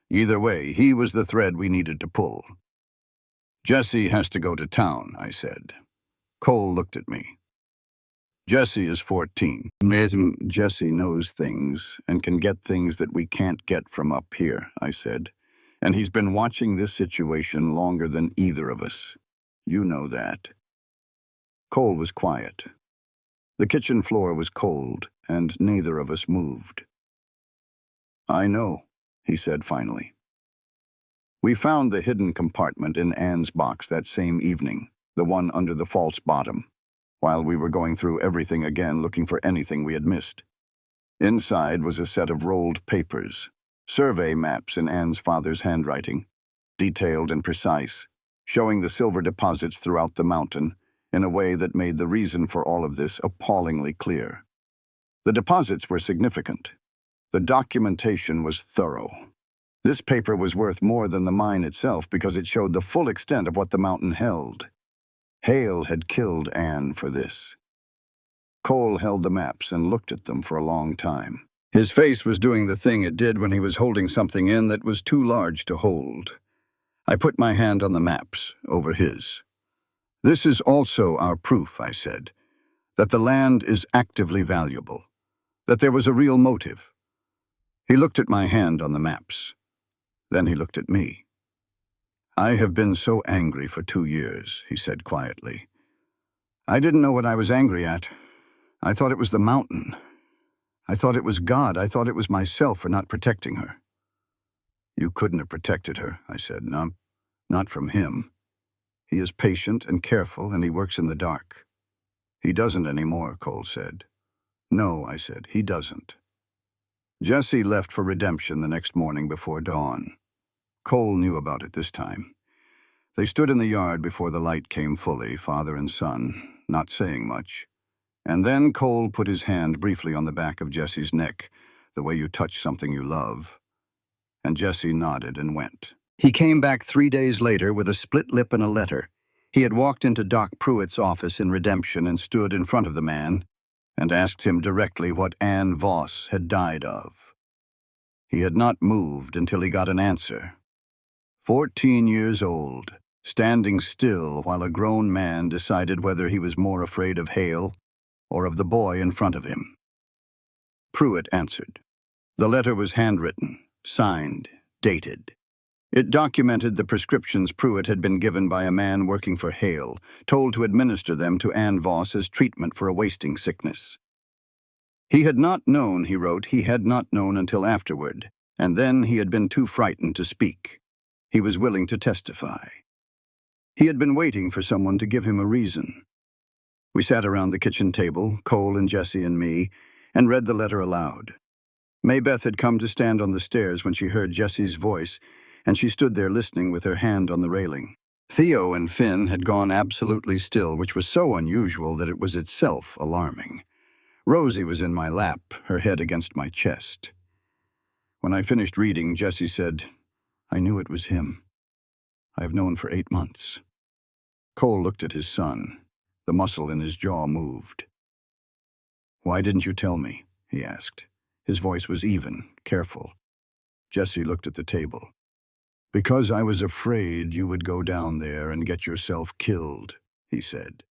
Either way, he was the thread we needed to pull. "Jesse has to go to town," I said. Cole looked at me. "Jesse is 14. Jesse knows things and can get things that we can't get from up here," I said. "And he's been watching this situation longer than either of us. You know that." Cole was quiet. The kitchen floor was cold, and neither of us moved. "I know," he said finally. We found the hidden compartment in Anne's box that same evening, the one under the false bottom, while we were going through everything again looking for anything we had missed. Inside was a set of rolled papers, survey maps in Anne's father's handwriting, detailed and precise, showing the silver deposits throughout the mountain in a way that made the reason for all of this appallingly clear. The deposits were significant. The documentation was thorough. This paper was worth more than the mine itself because it showed the full extent of what the mountain held. Hale had killed Anne for this. Cole held the maps and looked at them for a long time. His face was doing the thing it did when he was holding something in that was too large to hold. I put my hand on the maps, over his. "This is also our proof," I said, "that the land is actively valuable, that there was a real motive." He looked at my hand on the maps. Then he looked at me. "I have been so angry for 2 years," he said quietly. "I didn't know what I was angry at. I thought it was the mountain. I thought it was God. I thought it was myself for not protecting her." "You couldn't have protected her," I said. Not from him. He is patient and careful, and he works in the dark. He doesn't anymore, Cole said. No, I said, he doesn't. Jesse left for redemption the next morning before dawn. Cole knew about it this time. They stood in the yard before the light came fully, father and son, not saying much. And then Cole put his hand briefly on the back of Jesse's neck, the way you touch something you love. And Jesse nodded and went. He came back 3 days later with a split lip and a letter. He had walked into Doc Pruitt's office in redemption and stood in front of the man and asked him directly what Ann Voss had died of. He had not moved until he got an answer. 14 years old, standing still while a grown man decided whether he was more afraid of Hale or of the boy in front of him. Pruitt answered. The letter was handwritten, signed, dated. It documented the prescriptions Pruitt had been given by a man working for Hale, told to administer them to Ann Voss as treatment for a wasting sickness. He had not known, he wrote, he had not known until afterward, and then he had been too frightened to speak. He was willing to testify. He had been waiting for someone to give him a reason. We sat around the kitchen table, Cole and Jesse and me, and read the letter aloud. Maybeth had come to stand on the stairs when she heard Jesse's voice, and she stood there listening with her hand on the railing. Theo and Finn had gone absolutely still, which was so unusual that it was itself alarming. Rosie was in my lap, her head against my chest. When I finished reading, Jesse said, I knew it was him. I have known for 8 months. Cole looked at his son. The muscle in his jaw moved. Why didn't you tell me? He asked. His voice was even, careful. Jesse looked at the table. Because I was afraid you would go down there and get yourself killed, he said.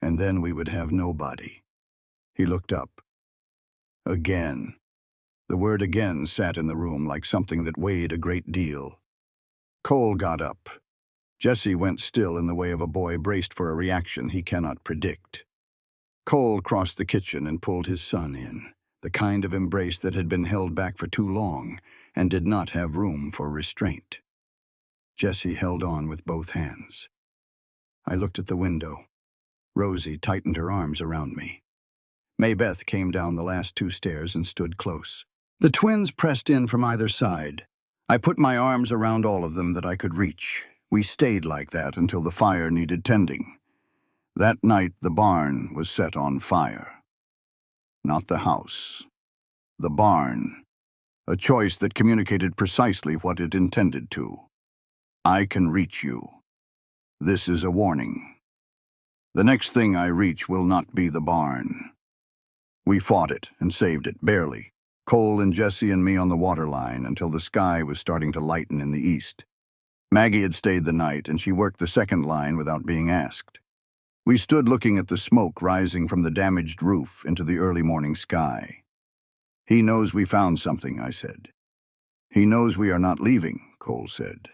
And then we would have nobody. He looked up. Again. The word again sat in the room like something that weighed a great deal. Cole got up. Jesse went still in the way of a boy braced for a reaction he cannot predict. Cole crossed the kitchen and pulled his son in, the kind of embrace that had been held back for too long and did not have room for restraint. Jesse held on with both hands. I looked at the window. Rosie tightened her arms around me. Maybeth came down the last 2 stairs and stood close. The twins pressed in from either side. I put my arms around all of them that I could reach. We stayed like that until the fire needed tending. That night, the barn was set on fire. Not the house. The barn. A choice that communicated precisely what it intended to. I can reach you. This is a warning. The next thing I reach will not be the barn. We fought it and saved it, barely. Cole and Jesse and me on the waterline until the sky was starting to lighten in the east. Maggie had stayed the night, and she worked the second line without being asked. We stood looking at the smoke rising from the damaged roof into the early morning sky. He knows we found something, I said. He knows we are not leaving, Cole said.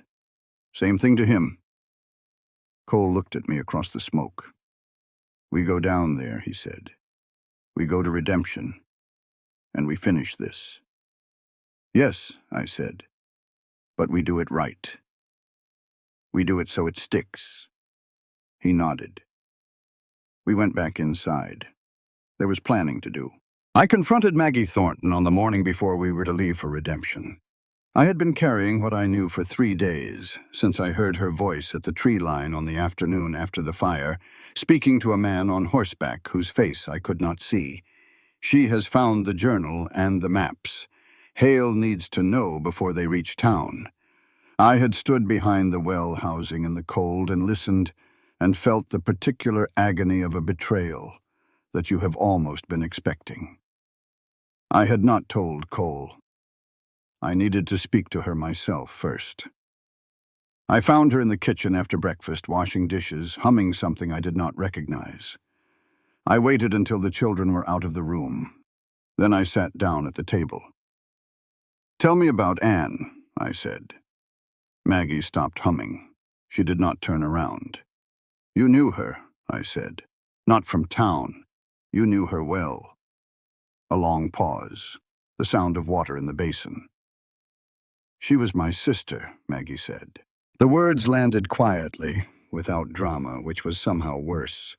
Same thing to him. Cole looked at me across the smoke. We go down there, he said. We go to redemption. And we finish this. Yes, I said. But we do it right. We do it so it sticks. He nodded. We went back inside. There was planning to do. I confronted Maggie Thornton on the morning before we were to leave for redemption. I had been carrying what I knew for 3 days, since I heard her voice at the tree line on the afternoon after the fire, speaking to a man on horseback whose face I could not see. She has found the journal and the maps. Hale needs to know before they reach town. I had stood behind the well housing in the cold and listened and felt the particular agony of a betrayal that you have almost been expecting. I had not told Cole. I needed to speak to her myself first. I found her in the kitchen after breakfast, washing dishes, humming something I did not recognize. I waited until the children were out of the room. Then I sat down at the table. Tell me about Anne, I said. Maggie stopped humming. She did not turn around. You knew her, I said. Not from town. You knew her well. A long pause. The sound of water in the basin. She was my sister, Maggie said. The words landed quietly, without drama, which was somehow worse.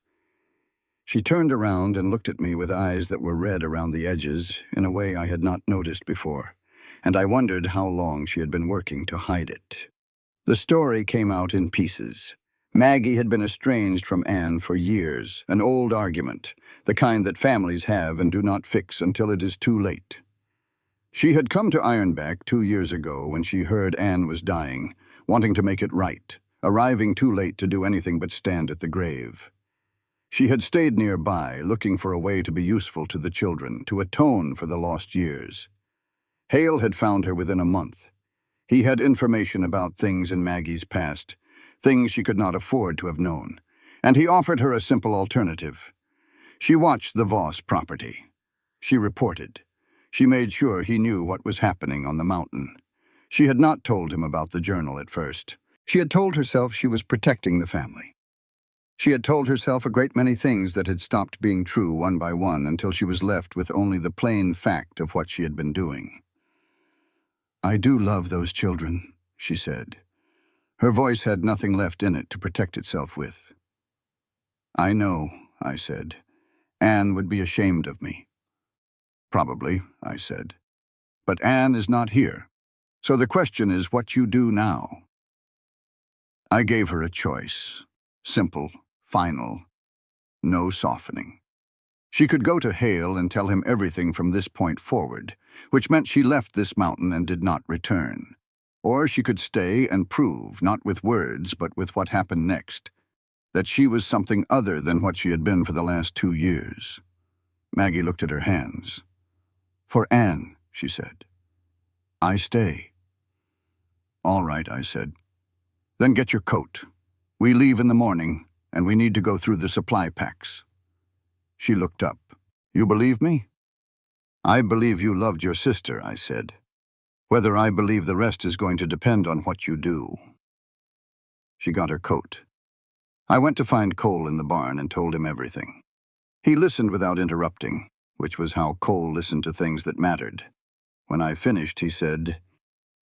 She turned around and looked at me with eyes that were red around the edges in a way I had not noticed before, and I wondered how long she had been working to hide it. The story came out in pieces. Maggie had been estranged from Anne for years, an old argument, the kind that families have and do not fix until it is too late. She had come to Ironback 2 years ago when she heard Anne was dying, wanting to make it right, arriving too late to do anything but stand at the grave. She had stayed nearby, looking for a way to be useful to the children, to atone for the lost years. Hale had found her within a month. He had information about things in Maggie's past, things she could not afford to have known, and he offered her a simple alternative. She watched the Voss property. She reported. She made sure he knew what was happening on the mountain. She had not told him about the journal at first. She had told herself she was protecting the family. She had told herself a great many things that had stopped being true one by one until she was left with only the plain fact of what she had been doing. "I do love those children," she said. Her voice had nothing left in it to protect itself with. "I know," I said. "Anne would be ashamed of me." "Probably," I said. "But Anne is not here. So the question is what you do now." I gave her a choice. Simple, final, no softening. She could go to Hale and tell him everything from this point forward, which meant she left this mountain and did not return. Or she could stay and prove, not with words, but with what happened next, that she was something other than what she had been for the last 2 years. Maggie looked at her hands. "For Anne," she said. "I stay." "All right," I said. "Then get your coat. We leave in the morning, and we need to go through the supply packs." She looked up. "You believe me?" "I believe you loved your sister," I said. "Whether I believe the rest is going to depend on what you do." She got her coat. I went to find Cole in the barn and told him everything. He listened without interrupting, which was how Cole listened to things that mattered. When I finished, he said,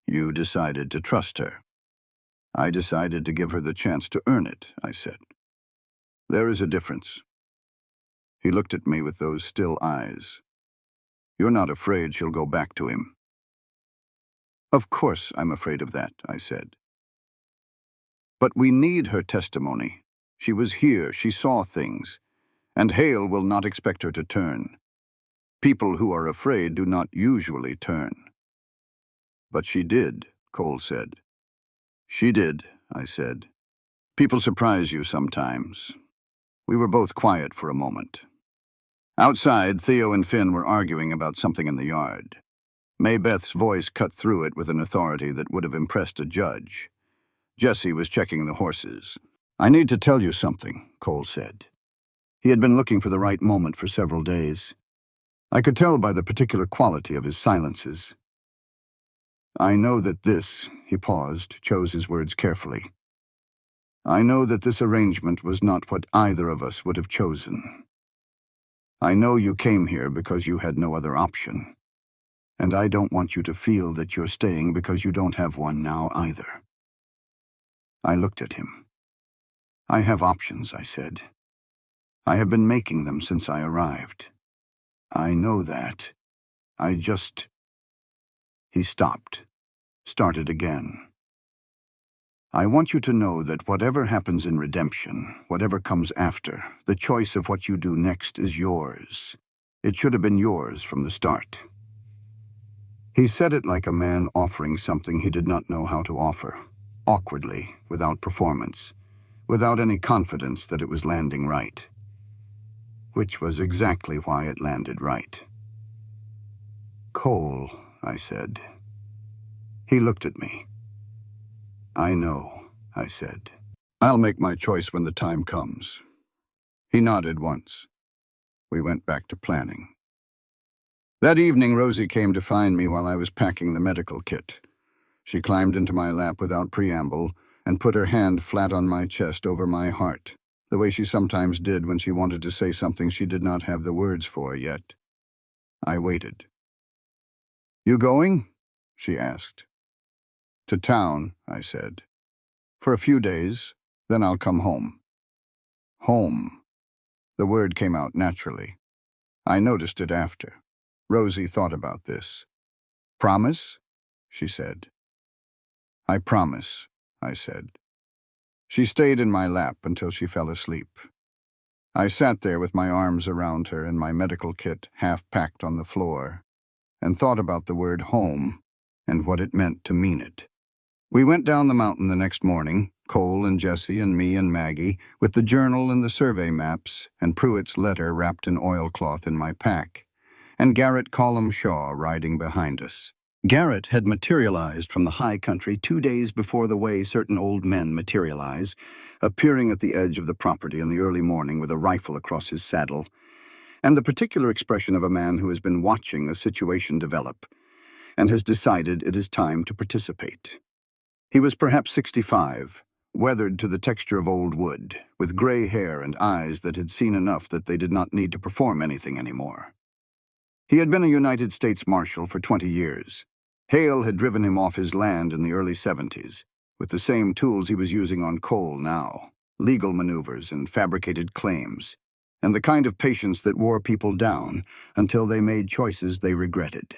"You decided to trust her." "I decided to give her the chance to earn it," I said. "There is a difference." He looked at me with those still eyes. "You're not afraid she'll go back to him?" "Of course I'm afraid of that," I said. "But we need her testimony. She was here, she saw things, and Hale will not expect her to turn. People who are afraid do not usually turn." "But she did," Cole said. "She did," I said. "People surprise you sometimes." We were both quiet for a moment. Outside, Theo and Finn were arguing about something in the yard. Maybeth's voice cut through it with an authority that would have impressed a judge. Jesse was checking the horses. "I need to tell you something," Cole said. He had been looking for the right moment for several days. I could tell by the particular quality of his silences. "I know that this," he paused, chose his words carefully. "I know that this arrangement was not what either of us would have chosen. I know you came here because you had no other option. And I don't want you to feel that you're staying because you don't have one now either." I looked at him. "I have options," I said. "I have been making them since I arrived. I know that. I just—" He stopped, started again. "I want you to know that whatever happens in redemption, whatever comes after, the choice of what you do next is yours. It should have been yours from the start." He said it like a man offering something he did not know how to offer, awkwardly, without performance, without any confidence that it was landing right. Which was exactly why it landed right. "Cole," I said. He looked at me. "I know," I said. "I'll make my choice when the time comes." He nodded once. We went back to planning. That evening, Rosie came to find me while I was packing the medical kit. She climbed into my lap without preamble and put her hand flat on my chest over my heart, the way she sometimes did when she wanted to say something she did not have the words for yet. I waited. "You going?" she asked. "To town," I said. For a few days, then I'll come home. Home. The word came out naturally. I noticed it after. Rosie thought about this. Promise? She said. I promise, I said. She stayed in my lap until she fell asleep. I sat there with my arms around her and my medical kit half packed on the floor, and thought about the word home and what it meant to mean it. We went down the mountain the next morning, Cole and Jessie and me and Maggie, with the journal and the survey maps and Pruitt's letter wrapped in oilcloth in my pack, and Garrett Colum Shaw riding behind us. Garrett had materialized from the high country 2 days before the way certain old men materialize, appearing at the edge of the property in the early morning with a rifle across his saddle, and the particular expression of a man who has been watching a situation develop and has decided it is time to participate. He was perhaps 65, weathered to the texture of old wood, with gray hair and eyes that had seen enough that they did not need to perform anything anymore. He had been a United States Marshal for 20 years. Hale had driven him off his land in the early 70s, with the same tools he was using on Cole now, legal maneuvers and fabricated claims, and the kind of patience that wore people down until they made choices they regretted.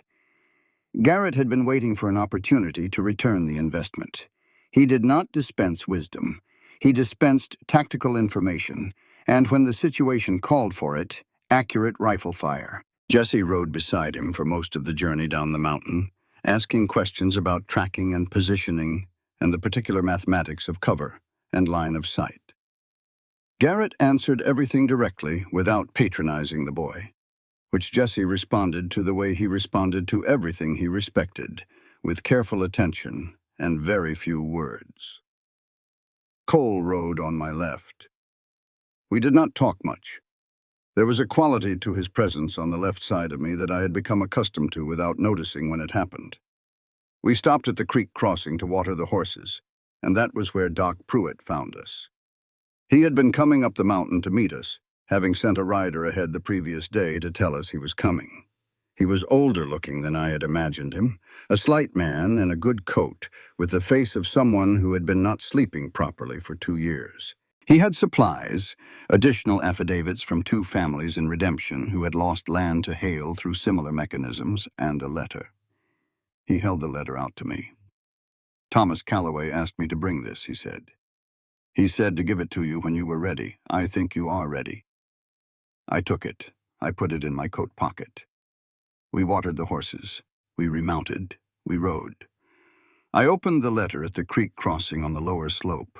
Garrett had been waiting for an opportunity to return the investment. He did not dispense wisdom. He dispensed tactical information, and when the situation called for it, accurate rifle fire. Jessie rode beside him for most of the journey down the mountain, asking questions about tracking and positioning and the particular mathematics of cover and line of sight. Garrett answered everything directly without patronizing the boy, which Jessie responded to the way he responded to everything he respected, with careful attention and very few words. Cole rode on my left. We did not talk much. There was a quality to his presence on the left side of me that I had become accustomed to without noticing when it happened. We stopped at the creek crossing to water the horses, and that was where Doc Pruitt found us. He had been coming up the mountain to meet us, having sent a rider ahead the previous day to tell us he was coming. He was older looking than I had imagined him, a slight man in a good coat, with the face of someone who had been not sleeping properly for 2 years. He had supplies, additional affidavits from 2 families in redemption who had lost land to Hale through similar mechanisms, and a letter. He held the letter out to me. Thomas Calloway asked me to bring this, he said. He said to give it to you when you were ready. I think you are ready. I took it. I put it in my coat pocket. We watered the horses. We remounted. We rode. I opened the letter at the creek crossing on the lower slope,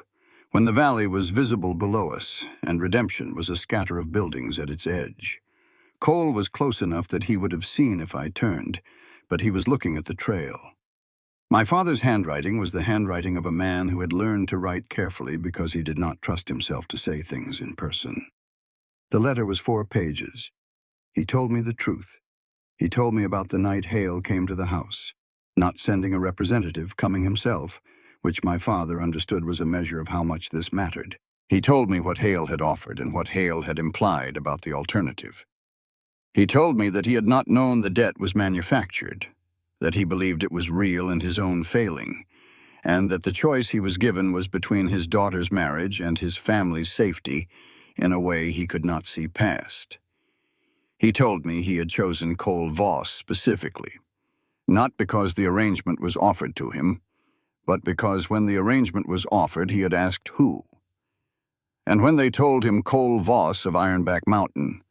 when the valley was visible below us, and Redemption was a scatter of buildings at its edge. Cole was close enough that he would have seen if I turned, but he was looking at the trail. My father's handwriting was the handwriting of a man who had learned to write carefully because he did not trust himself to say things in person. The letter was 4 pages. He told me the truth. He told me about the night Hale came to the house, not sending a representative, coming himself, which my father understood was a measure of how much this mattered. He told me what Hale had offered and what Hale had implied about the alternative. He told me that he had not known the debt was manufactured, that he believed it was real and his own failing, and that the choice he was given was between his daughter's marriage and his family's safety in a way he could not see past. He told me he had chosen Cole Voss specifically, not because the arrangement was offered to him, but because when the arrangement was offered, he had asked who. And when they told him Cole Voss of Ironback Mountain,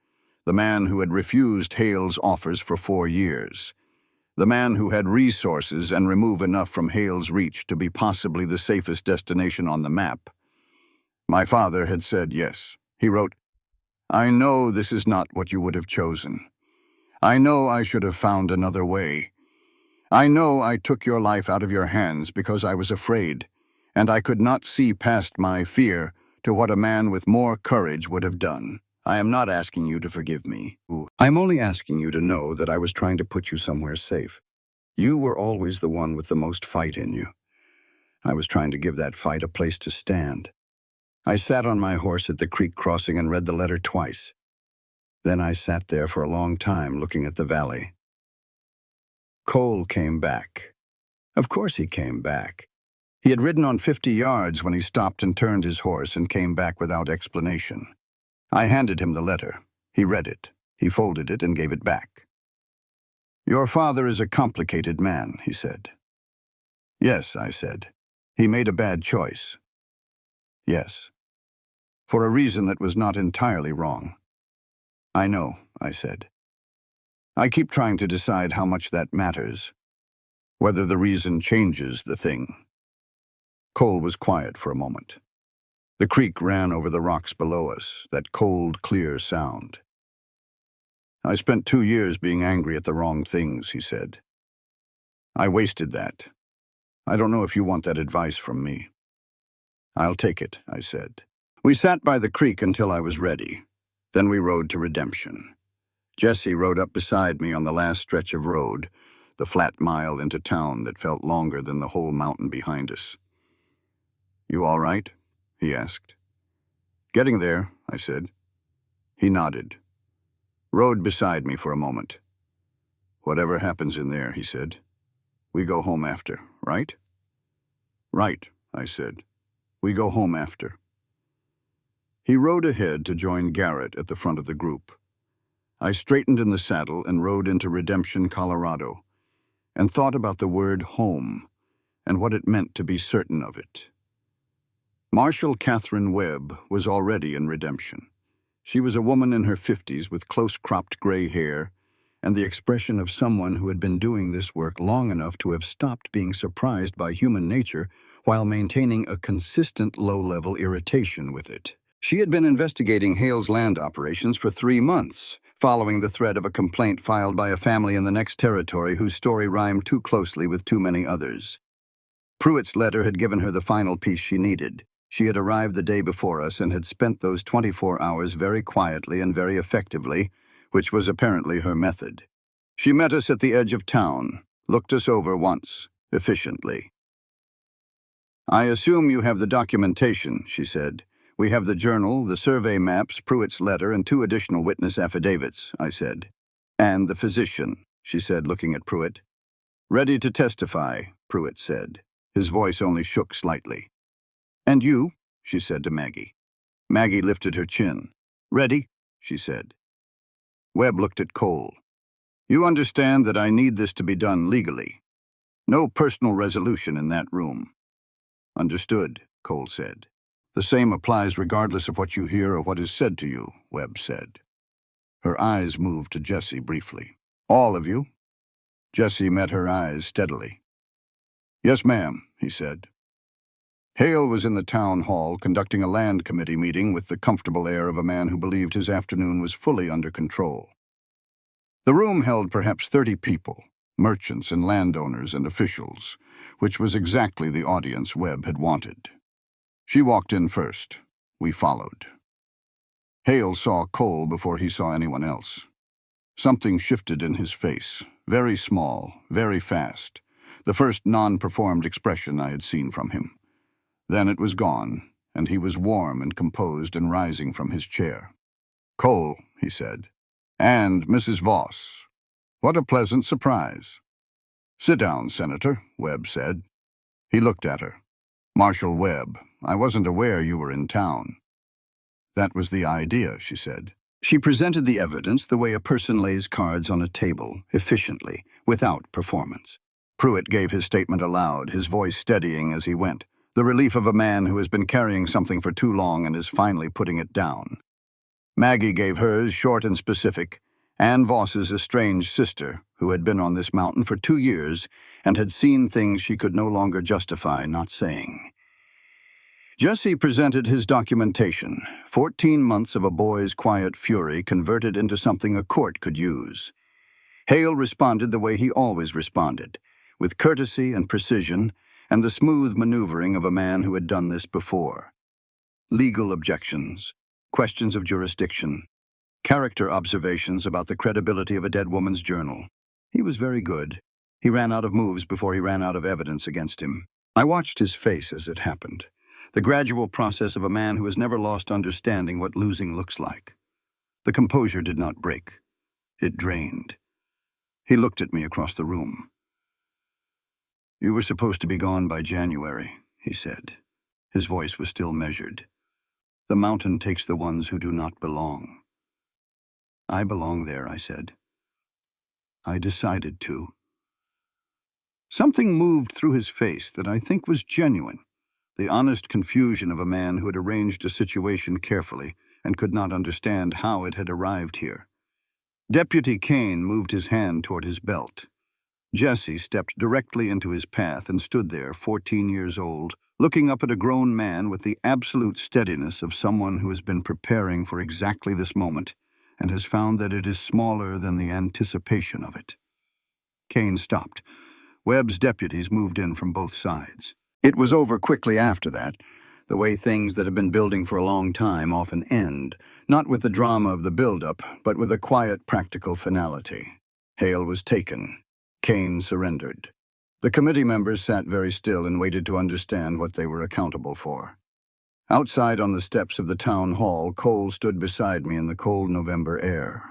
the man who had refused Hale's offers for 4 years, the man who had resources and remove enough from Hale's reach to be possibly the safest destination on the map, my father had said yes. He wrote, "I know this is not what you would have chosen. I know I should have found another way. I know I took your life out of your hands because I was afraid, and I could not see past my fear to what a man with more courage would have done. I am not asking you to forgive me. I am only asking you to know that I was trying to put you somewhere safe. You were always the one with the most fight in you. I was trying to give that fight a place to stand. I sat on my horse at the creek crossing and read the letter twice. Then I sat there for a long time looking at the valley. Cole came back. Of course he came back. He had ridden on 50 yards when he stopped and turned his horse and came back without explanation. I handed him the letter. He read it. He folded it and gave it back. "Your father is a complicated man," he said. "Yes," I said. "He made a bad choice." "Yes. For a reason that was not entirely wrong." "I know," I said. "I keep trying to decide how much that matters, whether the reason changes the thing." Cole was quiet for a moment. The creek ran over the rocks below us, that cold, clear sound. "I spent 2 years being angry at the wrong things," he said. "I wasted that. I don't know if you want that advice from me." "I'll take it," I said. We sat by the creek until I was ready. Then we rode to Redemption. Jesse rode up beside me on the last stretch of road, the flat mile into town that felt longer than the whole mountain behind us. "You all right?" he asked. "Getting there," I said. He nodded. Rode beside me for a moment. "Whatever happens in there," he said, "we go home after, right?" "Right," I said. "We go home after." He rode ahead to join Garrett at the front of the group. I straightened in the saddle and rode into Redemption, Colorado, and thought about the word home and what it meant to be certain of it. Marshall Catherine Webb was already in Redemption. She was a woman in her 50s with close-cropped gray hair and the expression of someone who had been doing this work long enough to have stopped being surprised by human nature while maintaining a consistent low-level irritation with it. She had been investigating Hale's land operations for 3 months, following the thread of a complaint filed by a family in the next territory whose story rhymed too closely with too many others. Pruitt's letter had given her the final piece she needed. She had arrived the day before us and had spent those 24 hours very quietly and very effectively, which was apparently her method. She met us at the edge of town, looked us over once, efficiently. "I assume you have the documentation," she said. "We have the journal, the survey maps, Pruitt's letter, and 2 additional witness affidavits," I said. "And the physician," she said, looking at Pruitt. "Ready to testify," Pruitt said. His voice only shook slightly. "And you?" she said to Maggie. Maggie lifted her chin. "Ready," she said. Webb looked at Cole. "You understand that I need this to be done legally. No personal resolution in that room." "Understood," Cole said. "The same applies regardless of what you hear or what is said to you," Webb said. Her eyes moved to Jesse briefly. "All of you?" Jesse met her eyes steadily. "Yes, ma'am," he said. Hale was in the town hall conducting a land committee meeting with the comfortable air of a man who believed his afternoon was fully under control. The room held perhaps 30 people, merchants and landowners and officials, which was exactly the audience Webb had wanted. She walked in first. We followed. Hale saw Cole before he saw anyone else. Something shifted in his face, very small, very fast, the first non-performed expression I had seen from him. Then it was gone, and he was warm and composed and rising from his chair. "Cole," he said, "and Mrs. Voss. What a pleasant surprise." "Sit down, Senator," Webb said. He looked at her. "Marshal Webb, I wasn't aware you were in town." "That was the idea," she said. She presented the evidence the way a person lays cards on a table, efficiently, without performance. Pruitt gave his statement aloud, his voice steadying as he went, the relief of a man who has been carrying something for too long and is finally putting it down. Maggie gave hers, short and specific. Ann Voss's estranged sister, who had been on this mountain for 2 years and had seen things she could no longer justify not saying. Jesse presented his documentation, 14 months of a boy's quiet fury converted into something a court could use. Hale responded the way he always responded, with courtesy and precision and the smooth maneuvering of a man who had done this before. Legal objections, questions of jurisdiction, character observations about the credibility of a dead woman's journal. He was very good. He ran out of moves before he ran out of evidence against him. I watched his face as it happened, the gradual process of a man who has never lost understanding what losing looks like. The composure did not break. It drained. He looked at me across the room. "You were supposed to be gone by January," he said. His voice was still measured. The mountain takes the ones who do not belong. I belong there, I said. I decided to. Something moved through his face that I think was genuine, the honest confusion of a man who had arranged a situation carefully and could not understand how it had arrived here. Deputy Kane moved his hand toward his belt. Jesse stepped directly into his path and stood there, 14 years old, looking up at a grown man with the absolute steadiness of someone who has been preparing for exactly this moment and has found that it is smaller than the anticipation of it. Kane stopped. Webb's deputies moved in from both sides. It was over quickly after that, the way things that have been building for a long time often end, not with the drama of the build-up, but with a quiet, practical finality. Hale was taken. Kane surrendered. The committee members sat very still and waited to understand what they were accountable for. Outside on the steps of the town hall, Cole stood beside me in the cold November air.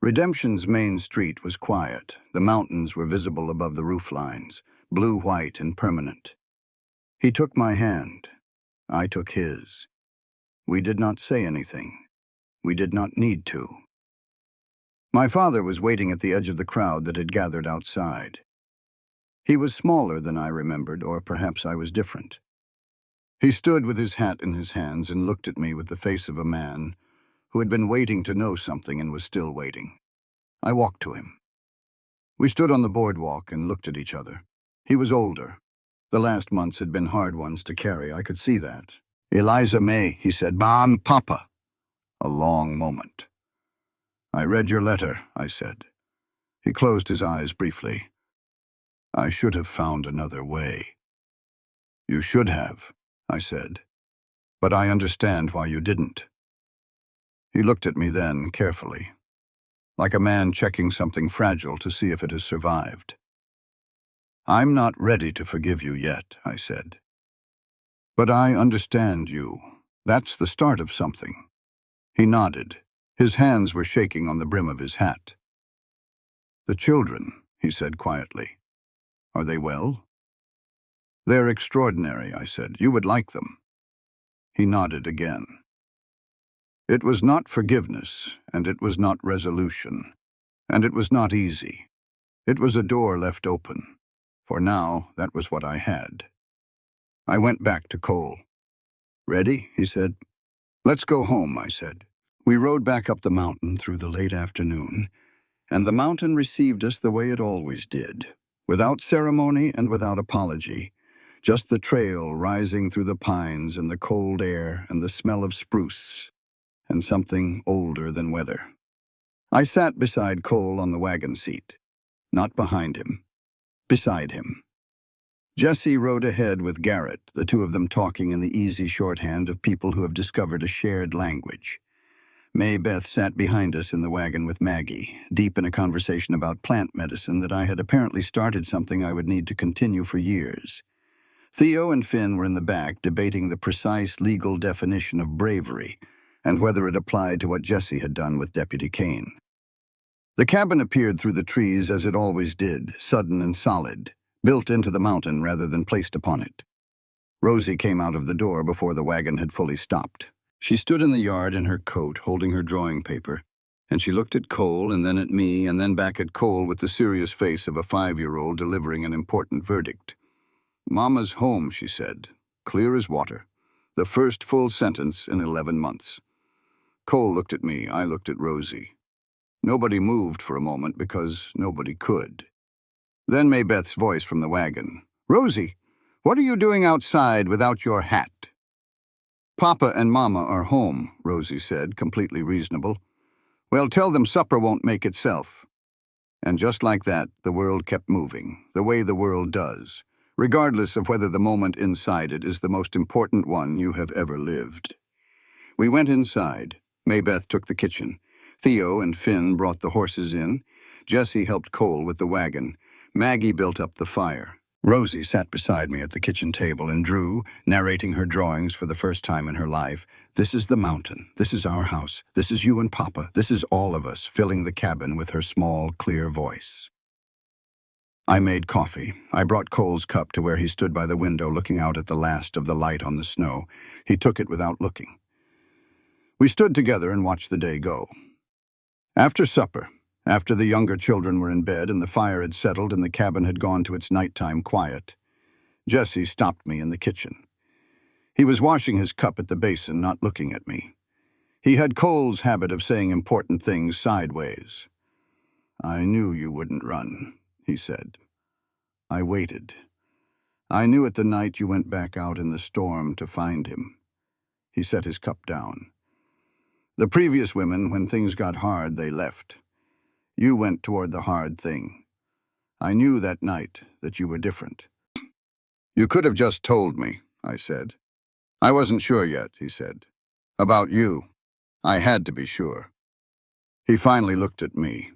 Redemption's main street was quiet. The mountains were visible above the roof lines, blue-white and permanent. He took my hand. I took his. We did not say anything. We did not need to. My father was waiting at the edge of the crowd that had gathered outside. He was smaller than I remembered, or perhaps I was different. He stood with his hat in his hands and looked at me with the face of a man who had been waiting to know something and was still waiting. I walked to him. We stood on the boardwalk and looked at each other. He was older. The last months had been hard ones to carry, I could see that. "Eliza May," he said. "Mom, Papa." A long moment. "I read your letter," I said. He closed his eyes briefly. "I should have found another way." "You should have," I said. "But I understand why you didn't." He looked at me then, carefully, like a man checking something fragile to see if it has survived. "I'm not ready to forgive you yet," I said. "But I understand you. That's the start of something." He nodded. His hands were shaking on the brim of his hat. "The children," he said quietly. "Are they well?" "They're extraordinary," I said. "You would like them." He nodded again. It was not forgiveness, and it was not resolution, and it was not easy. It was a door left open. For now, that was what I had. I went back to Cole. "Ready?" he said. "Let's go home," I said. We rode back up the mountain through the late afternoon, and the mountain received us the way it always did, without ceremony and without apology, just the trail rising through the pines and the cold air and the smell of spruce, and something older than weather. I sat beside Cole on the wagon seat, not behind him, beside him. Jesse rode ahead with Garrett, the two of them talking in the easy shorthand of people who have discovered a shared language. May Beth sat behind us in the wagon with Maggie, deep in a conversation about plant medicine that I had apparently started something I would need to continue for years. Theo and Finn were in the back debating the precise legal definition of bravery and whether it applied to what Jesse had done with Deputy Kane. The cabin appeared through the trees as it always did, sudden and solid, built into the mountain rather than placed upon it. Rosie came out of the door before the wagon had fully stopped. She stood in the yard in her coat, holding her drawing paper, and she looked at Cole and then at me and then back at Cole with the serious face of a 5-year-old delivering an important verdict. "Mama's home," she said, clear as water. The first full sentence in 11 months. Cole looked at me, I looked at Rosie. Nobody moved for a moment because nobody could. Then Maybeth's voice from the wagon. "Rosie, what are you doing outside without your hat?" "Papa and Mama are home," Rosie said, completely reasonable. "Well, tell them supper won't make itself." And just like that, the world kept moving, the way the world does, regardless of whether the moment inside it is the most important one you have ever lived. We went inside. Maybeth took the kitchen. Theo and Finn brought the horses in. Jesse helped Cole with the wagon. Maggie built up the fire. Rosie sat beside me at the kitchen table and drew, narrating her drawings for the first time in her life. "This is the mountain. This is our house. This is you and Papa. This is all of us," filling the cabin with her small, clear voice. I made coffee. I brought Cole's cup to where he stood by the window looking out at the last of the light on the snow. He took it without looking. We stood together and watched the day go. After supper, after the younger children were in bed and the fire had settled and the cabin had gone to its nighttime quiet, Jesse stopped me in the kitchen. He was washing his cup at the basin, not looking at me. He had Cole's habit of saying important things sideways. "I knew you wouldn't run," he said. "I waited. I knew it the night you went back out in the storm to find him." He set his cup down. "The previous women, when things got hard, they left. You went toward the hard thing. I knew that night that you were different." "You could have just told me," I said. "I wasn't sure yet," he said. "About you. I had to be sure." He finally looked at me.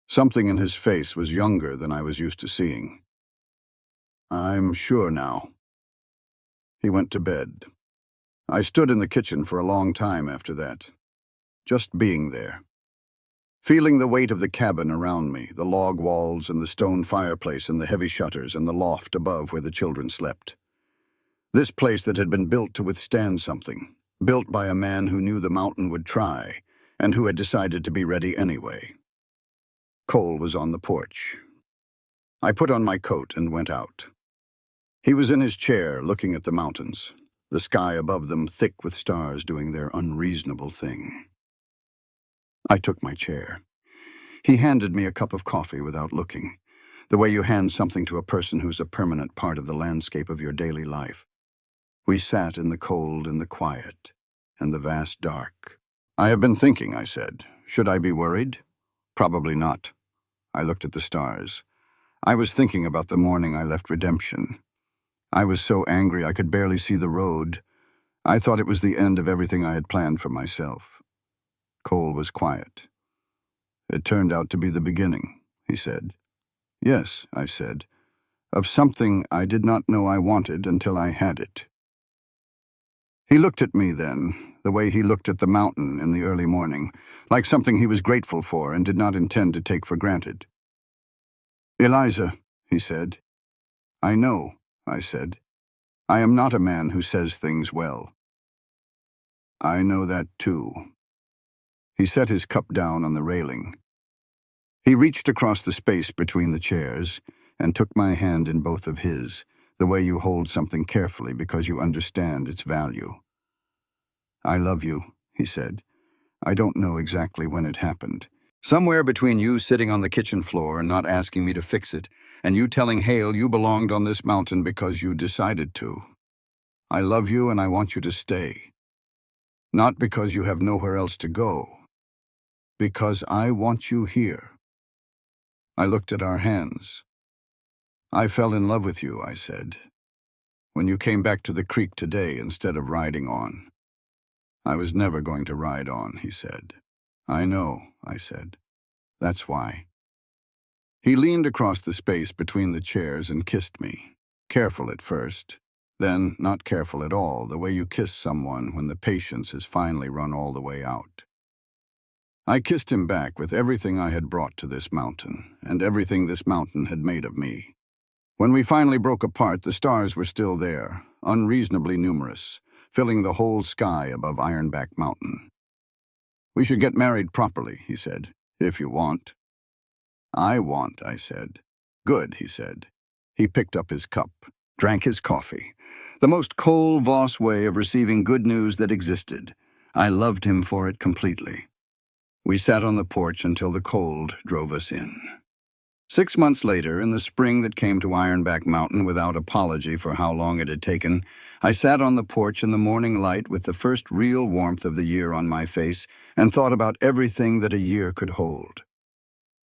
Something in his face was younger than I was used to seeing. "I'm sure now." He went to bed. I stood in the kitchen for a long time after that, just being there. Feeling the weight of the cabin around me, the log walls and the stone fireplace and the heavy shutters and the loft above where the children slept. This place that had been built to withstand something, built by a man who knew the mountain would try, and who had decided to be ready anyway. Cole was on the porch. I put on my coat and went out. He was in his chair looking at the mountains, the sky above them thick with stars doing their unreasonable thing. I took my chair. He handed me a cup of coffee without looking, the way you hand something to a person who's a permanent part of the landscape of your daily life. We sat in the cold and the quiet and the vast dark. "I have been thinking," I said. "Should I be worried? Probably not." I looked at the stars. I was thinking about the morning I left Redemption. I was so angry I could barely see the road. I thought it was the end of everything I had planned for myself. Cole was quiet. "It turned out to be the beginning," he said. "Yes," I said, "of something I did not know I wanted until I had it." He looked at me then, the way he looked at the mountain in the early morning, like something he was grateful for and did not intend to take for granted. "Eliza," he said. "I know," I said. "I am not a man who says things well." "I know that too." He set his cup down on the railing. He reached across the space between the chairs and took my hand in both of his, the way you hold something carefully because you understand its value. "I love you," he said. "I don't know exactly when it happened. Somewhere between you sitting on the kitchen floor and not asking me to fix it, and you telling Hale you belonged on this mountain because you decided to. I love you and I want you to stay. Not because you have nowhere else to go. Because I want you here." I looked at our hands. "I fell in love with you," I said, "when you came back to the creek today instead of riding on." "I was never going to ride on," he said. "I know," I said. "That's why." He leaned across the space between the chairs and kissed me. Careful at first, then not careful at all, the way you kiss someone when the patience has finally run all the way out. I kissed him back with everything I had brought to this mountain, and everything this mountain had made of me. When we finally broke apart, the stars were still there, unreasonably numerous, filling the whole sky above Ironback Mountain. "We should get married properly," he said, "if you want." "I want," I said. "Good," he said. He picked up his cup, drank his coffee. The most Cole Voss way of receiving good news that existed. I loved him for it completely. We sat on the porch until the cold drove us in. 6 months later, in the spring that came to Ironback Mountain without apology for how long it had taken, I sat on the porch in the morning light with the first real warmth of the year on my face and thought about everything that a year could hold.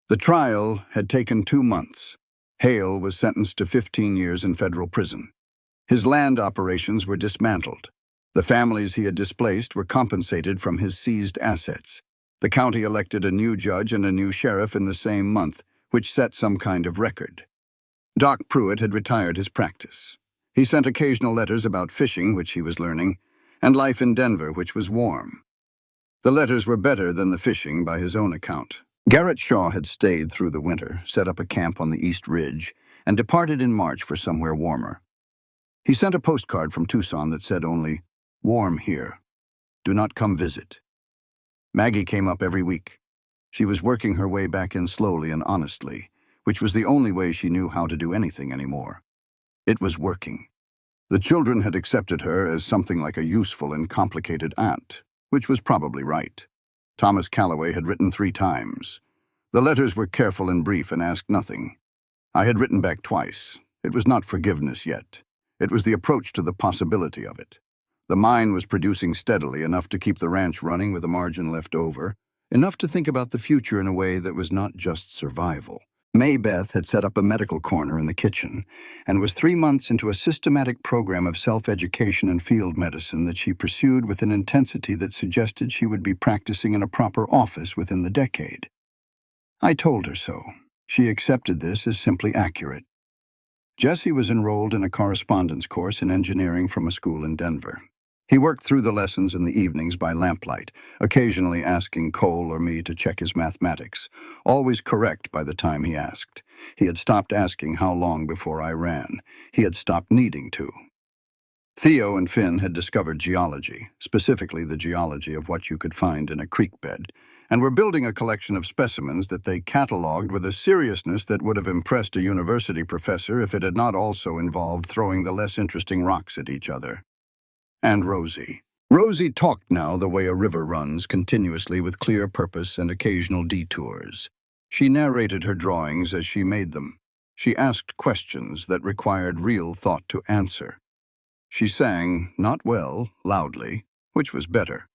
The trial had taken 2 months. Hale was sentenced to 15 years in federal prison. His land operations were dismantled. The families he had displaced were compensated from his seized assets. The county elected a new judge and a new sheriff in the same month, which set some kind of record. Doc Pruitt had retired his practice. He sent occasional letters about fishing, which he was learning, and life in Denver, which was warm. The letters were better than the fishing by his own account. Garrett Shaw had stayed through the winter, set up a camp on the East Ridge, and departed in March for somewhere warmer. He sent a postcard from Tucson that said only, "Warm here. Do not come visit." Maggie came up every week. She was working her way back in slowly and honestly, which was the only way she knew how to do anything anymore. It was working. The children had accepted her as something like a useful and complicated aunt, which was probably right. Thomas Calloway had written 3 times. The letters were careful and brief and asked nothing. I had written back twice. It was not forgiveness yet. It was the approach to the possibility of it. The mine was producing steadily, enough to keep the ranch running with a margin left over, enough to think about the future in a way that was not just survival. Maybeth had set up a medical corner in the kitchen and was 3 months into a systematic program of self-education and field medicine that she pursued with an intensity that suggested she would be practicing in a proper office within the decade. I told her so. She accepted this as simply accurate. Jesse was enrolled in a correspondence course in engineering from a school in Denver. He worked through the lessons in the evenings by lamplight, occasionally asking Cole or me to check his mathematics, always correct by the time he asked. He had stopped asking how long before I ran. He had stopped needing to. Theo and Finn had discovered geology, specifically the geology of what you could find in a creek bed, and were building a collection of specimens that they catalogued with a seriousness that would have impressed a university professor if it had not also involved throwing the less interesting rocks at each other. And Rosie. Rosie talked now the way a river runs, continuously with clear purpose and occasional detours. She narrated her drawings as she made them. She asked questions that required real thought to answer. She sang, not well, loudly, which was better.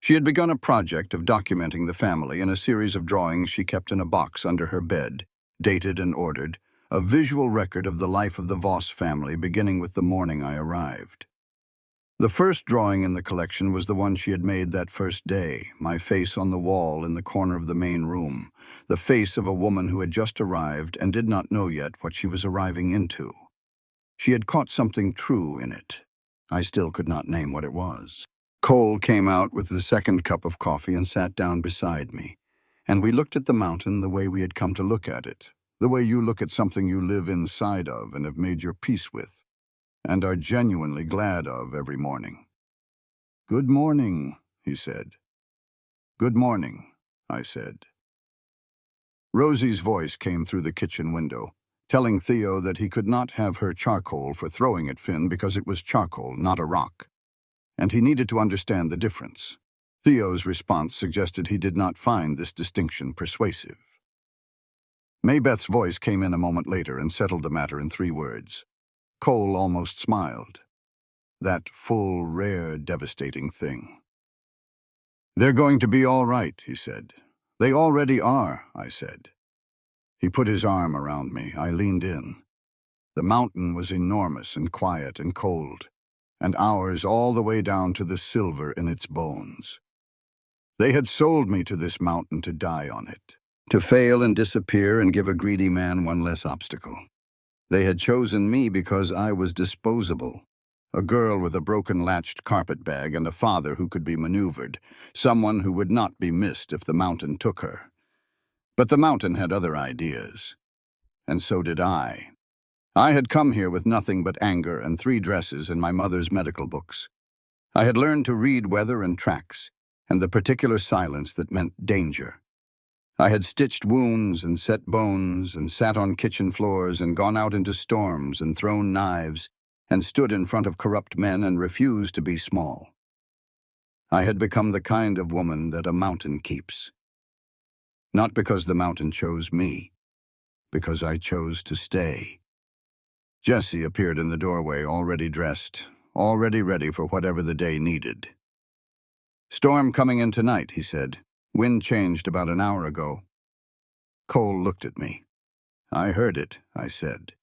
She had begun a project of documenting the family in a series of drawings she kept in a box under her bed, dated and ordered, a visual record of the life of the Voss family beginning with the morning I arrived. The first drawing in the collection was the one she had made that first day, my face on the wall in the corner of the main room, the face of a woman who had just arrived and did not know yet what she was arriving into. She had caught something true in it. I still could not name what it was. Cole came out with the second cup of coffee and sat down beside me, and we looked at the mountain the way we had come to look at it, the way you look at something you live inside of and have made your peace with, and are genuinely glad of every morning. "Good morning," he said. "Good morning," I said. Rosie's voice came through the kitchen window, telling Theo that he could not have her charcoal for throwing at Finn because it was charcoal, not a rock. And he needed to understand the difference. Theo's response suggested he did not find this distinction persuasive. Maybeth's voice came in a moment later and settled the matter in 3 words. Cole almost smiled. That full, rare, devastating thing. "They're going to be all right," he said. "They already are," I said. He put his arm around me. I leaned in. The mountain was enormous and quiet and cold, and ours all the way down to the silver in its bones. They had sold me to this mountain to die on it, to fail and disappear and give a greedy man one less obstacle. They had chosen me because I was disposable, a girl with a broken latched carpet bag and a father who could be maneuvered, someone who would not be missed if the mountain took her. But the mountain had other ideas, and so did I. I had come here with nothing but anger and 3 dresses and my mother's medical books. I had learned to read weather and tracks, and the particular silence that meant danger. I had stitched wounds and set bones and sat on kitchen floors and gone out into storms and thrown knives and stood in front of corrupt men and refused to be small. I had become the kind of woman that a mountain keeps. Not because the mountain chose me, because I chose to stay. Jesse appeared in the doorway, already dressed, already ready for whatever the day needed. "Storm coming in tonight," he said. "Wind changed about an hour ago." Cole looked at me. "I heard it," I said.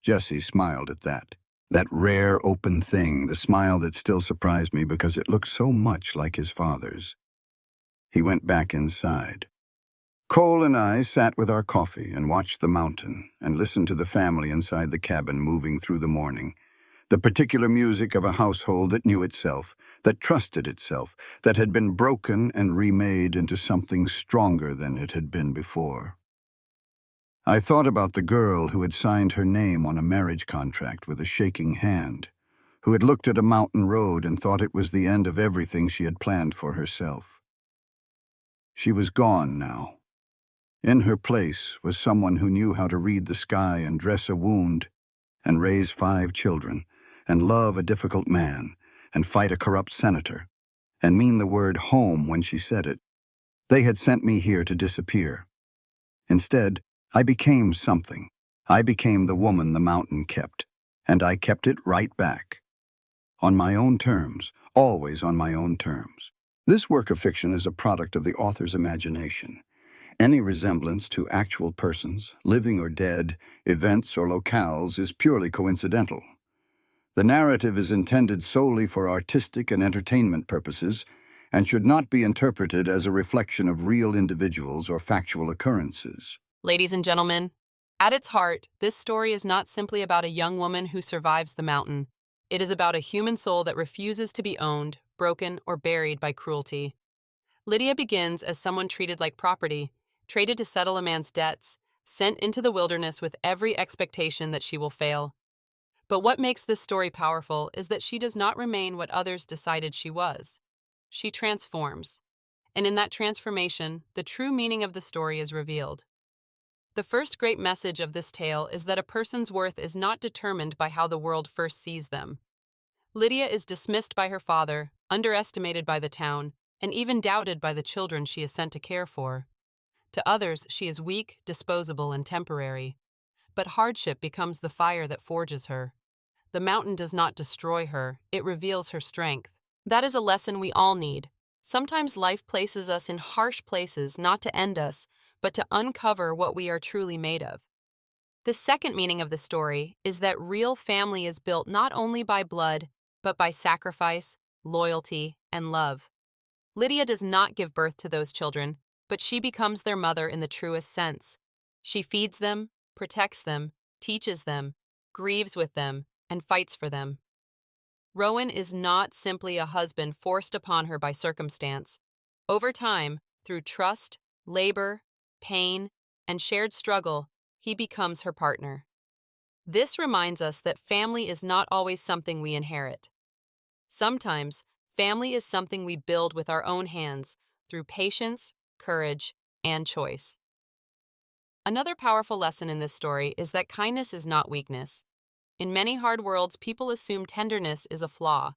Jesse smiled at that. That rare, open thing, the smile that still surprised me because it looked so much like his father's. He went back inside. Cole and I sat with our coffee and watched the mountain and listened to the family inside the cabin moving through the morning, the particular music of a household that knew itself, that trusted itself, that had been broken and remade into something stronger than it had been before. I thought about the girl who had signed her name on a marriage contract with a shaking hand, who had looked at a mountain road and thought it was the end of everything she had planned for herself. She was gone now. In her place was someone who knew how to read the sky and dress a wound and raise 5 children and love a difficult man and fight a corrupt senator and mean the word home when she said it. They had sent me here to disappear. Instead, I became something. I became the woman the mountain kept, and I kept it right back. On my own terms, always on my own terms. This work of fiction is a product of the author's imagination. Any resemblance to actual persons, living or dead, events or locales is purely coincidental. The narrative is intended solely for artistic and entertainment purposes and should not be interpreted as a reflection of real individuals or factual occurrences. Ladies and gentlemen, at its heart, this story is not simply about a young woman who survives the mountain. It is about a human soul that refuses to be owned, broken, or buried by cruelty. Lydia begins as someone treated like property, traded to settle a man's debts, sent into the wilderness with every expectation that she will fail. But what makes this story powerful is that she does not remain what others decided she was. She transforms. And in that transformation, the true meaning of the story is revealed. The first great message of this tale is that a person's worth is not determined by how the world first sees them. Lydia is dismissed by her father, underestimated by the town, and even doubted by the children she is sent to care for. To others, she is weak, disposable, and temporary. But hardship becomes the fire that forges her. The mountain does not destroy her, it reveals her strength. That is a lesson we all need. Sometimes life places us in harsh places not to end us, but to uncover what we are truly made of. The second meaning of the story is that real family is built not only by blood, but by sacrifice, loyalty, and love. Lydia does not give birth to those children, but she becomes their mother in the truest sense. She feeds them, protects them, teaches them, grieves with them, and fights for them. Rowan is not simply a husband forced upon her by circumstance. Over time, through trust, labor, pain, and shared struggle, he becomes her partner. This reminds us that family is not always something we inherit. Sometimes, family is something we build with our own hands through patience, courage, and choice. Another powerful lesson in this story is that kindness is not weakness. In many hard worlds, people assume tenderness is a flaw,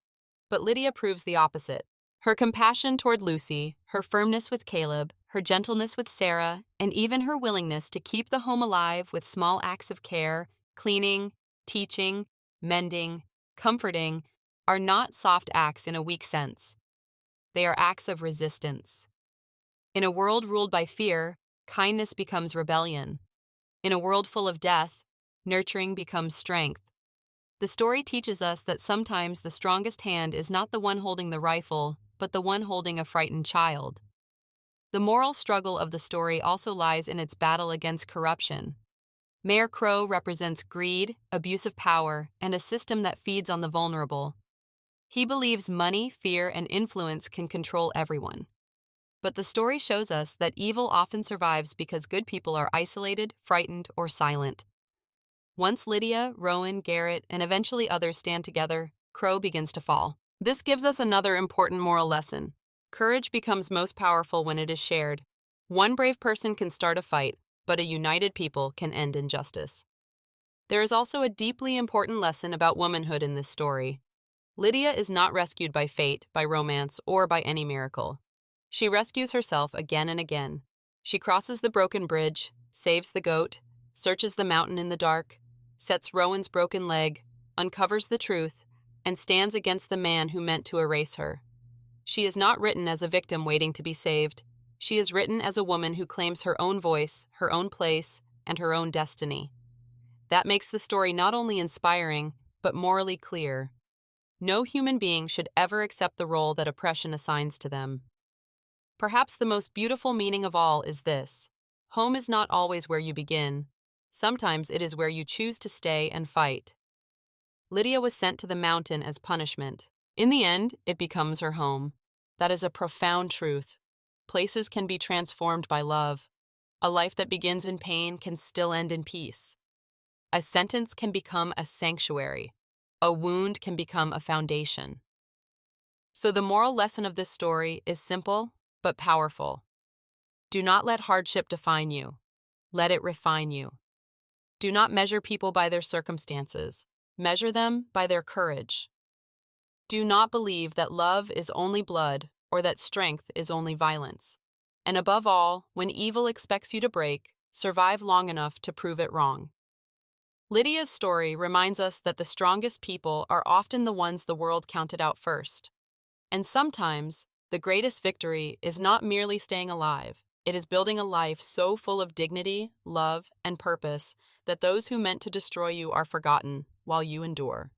but Lydia proves the opposite. Her compassion toward Lucy, her firmness with Caleb, her gentleness with Sarah, and even her willingness to keep the home alive with small acts of care, cleaning, teaching, mending, comforting, are not soft acts in a weak sense. They are acts of resistance. In a world ruled by fear, kindness becomes rebellion. In a world full of death, nurturing becomes strength. The story teaches us that sometimes the strongest hand is not the one holding the rifle, but the one holding a frightened child. The moral struggle of the story also lies in its battle against corruption. Mayor Crow represents greed, abuse of power, and a system that feeds on the vulnerable. He believes money, fear, and influence can control everyone. But the story shows us that evil often survives because good people are isolated, frightened, or silent. Once Lydia, Rowan, Garrett, and eventually others stand together, Crow begins to fall. This gives us another important moral lesson. Courage becomes most powerful when it is shared. One brave person can start a fight, but a united people can end injustice. There is also a deeply important lesson about womanhood in this story. Lydia is not rescued by fate, by romance, or by any miracle. She rescues herself again and again. She crosses the broken bridge, saves the goat, searches the mountain in the dark, sets Rowan's broken leg, uncovers the truth, and stands against the man who meant to erase her. She is not written as a victim waiting to be saved. She is written as a woman who claims her own voice, her own place, and her own destiny. That makes the story not only inspiring, but morally clear. No human being should ever accept the role that oppression assigns to them. Perhaps the most beautiful meaning of all is this: home is not always where you begin. Sometimes it is where you choose to stay and fight. Lydia was sent to the mountain as punishment. In the end, it becomes her home. That is a profound truth. Places can be transformed by love. A life that begins in pain can still end in peace. A sentence can become a sanctuary. A wound can become a foundation. So the moral lesson of this story is simple but powerful. Do not let hardship define you. Let it refine you. Do not measure people by their circumstances. Measure them by their courage. Do not believe that love is only blood or that strength is only violence. And above all, when evil expects you to break, survive long enough to prove it wrong. Lydia's story reminds us that the strongest people are often the ones the world counted out first. And sometimes, the greatest victory is not merely staying alive. It is building a life so full of dignity, love, and purpose that those who meant to destroy you are forgotten while you endure.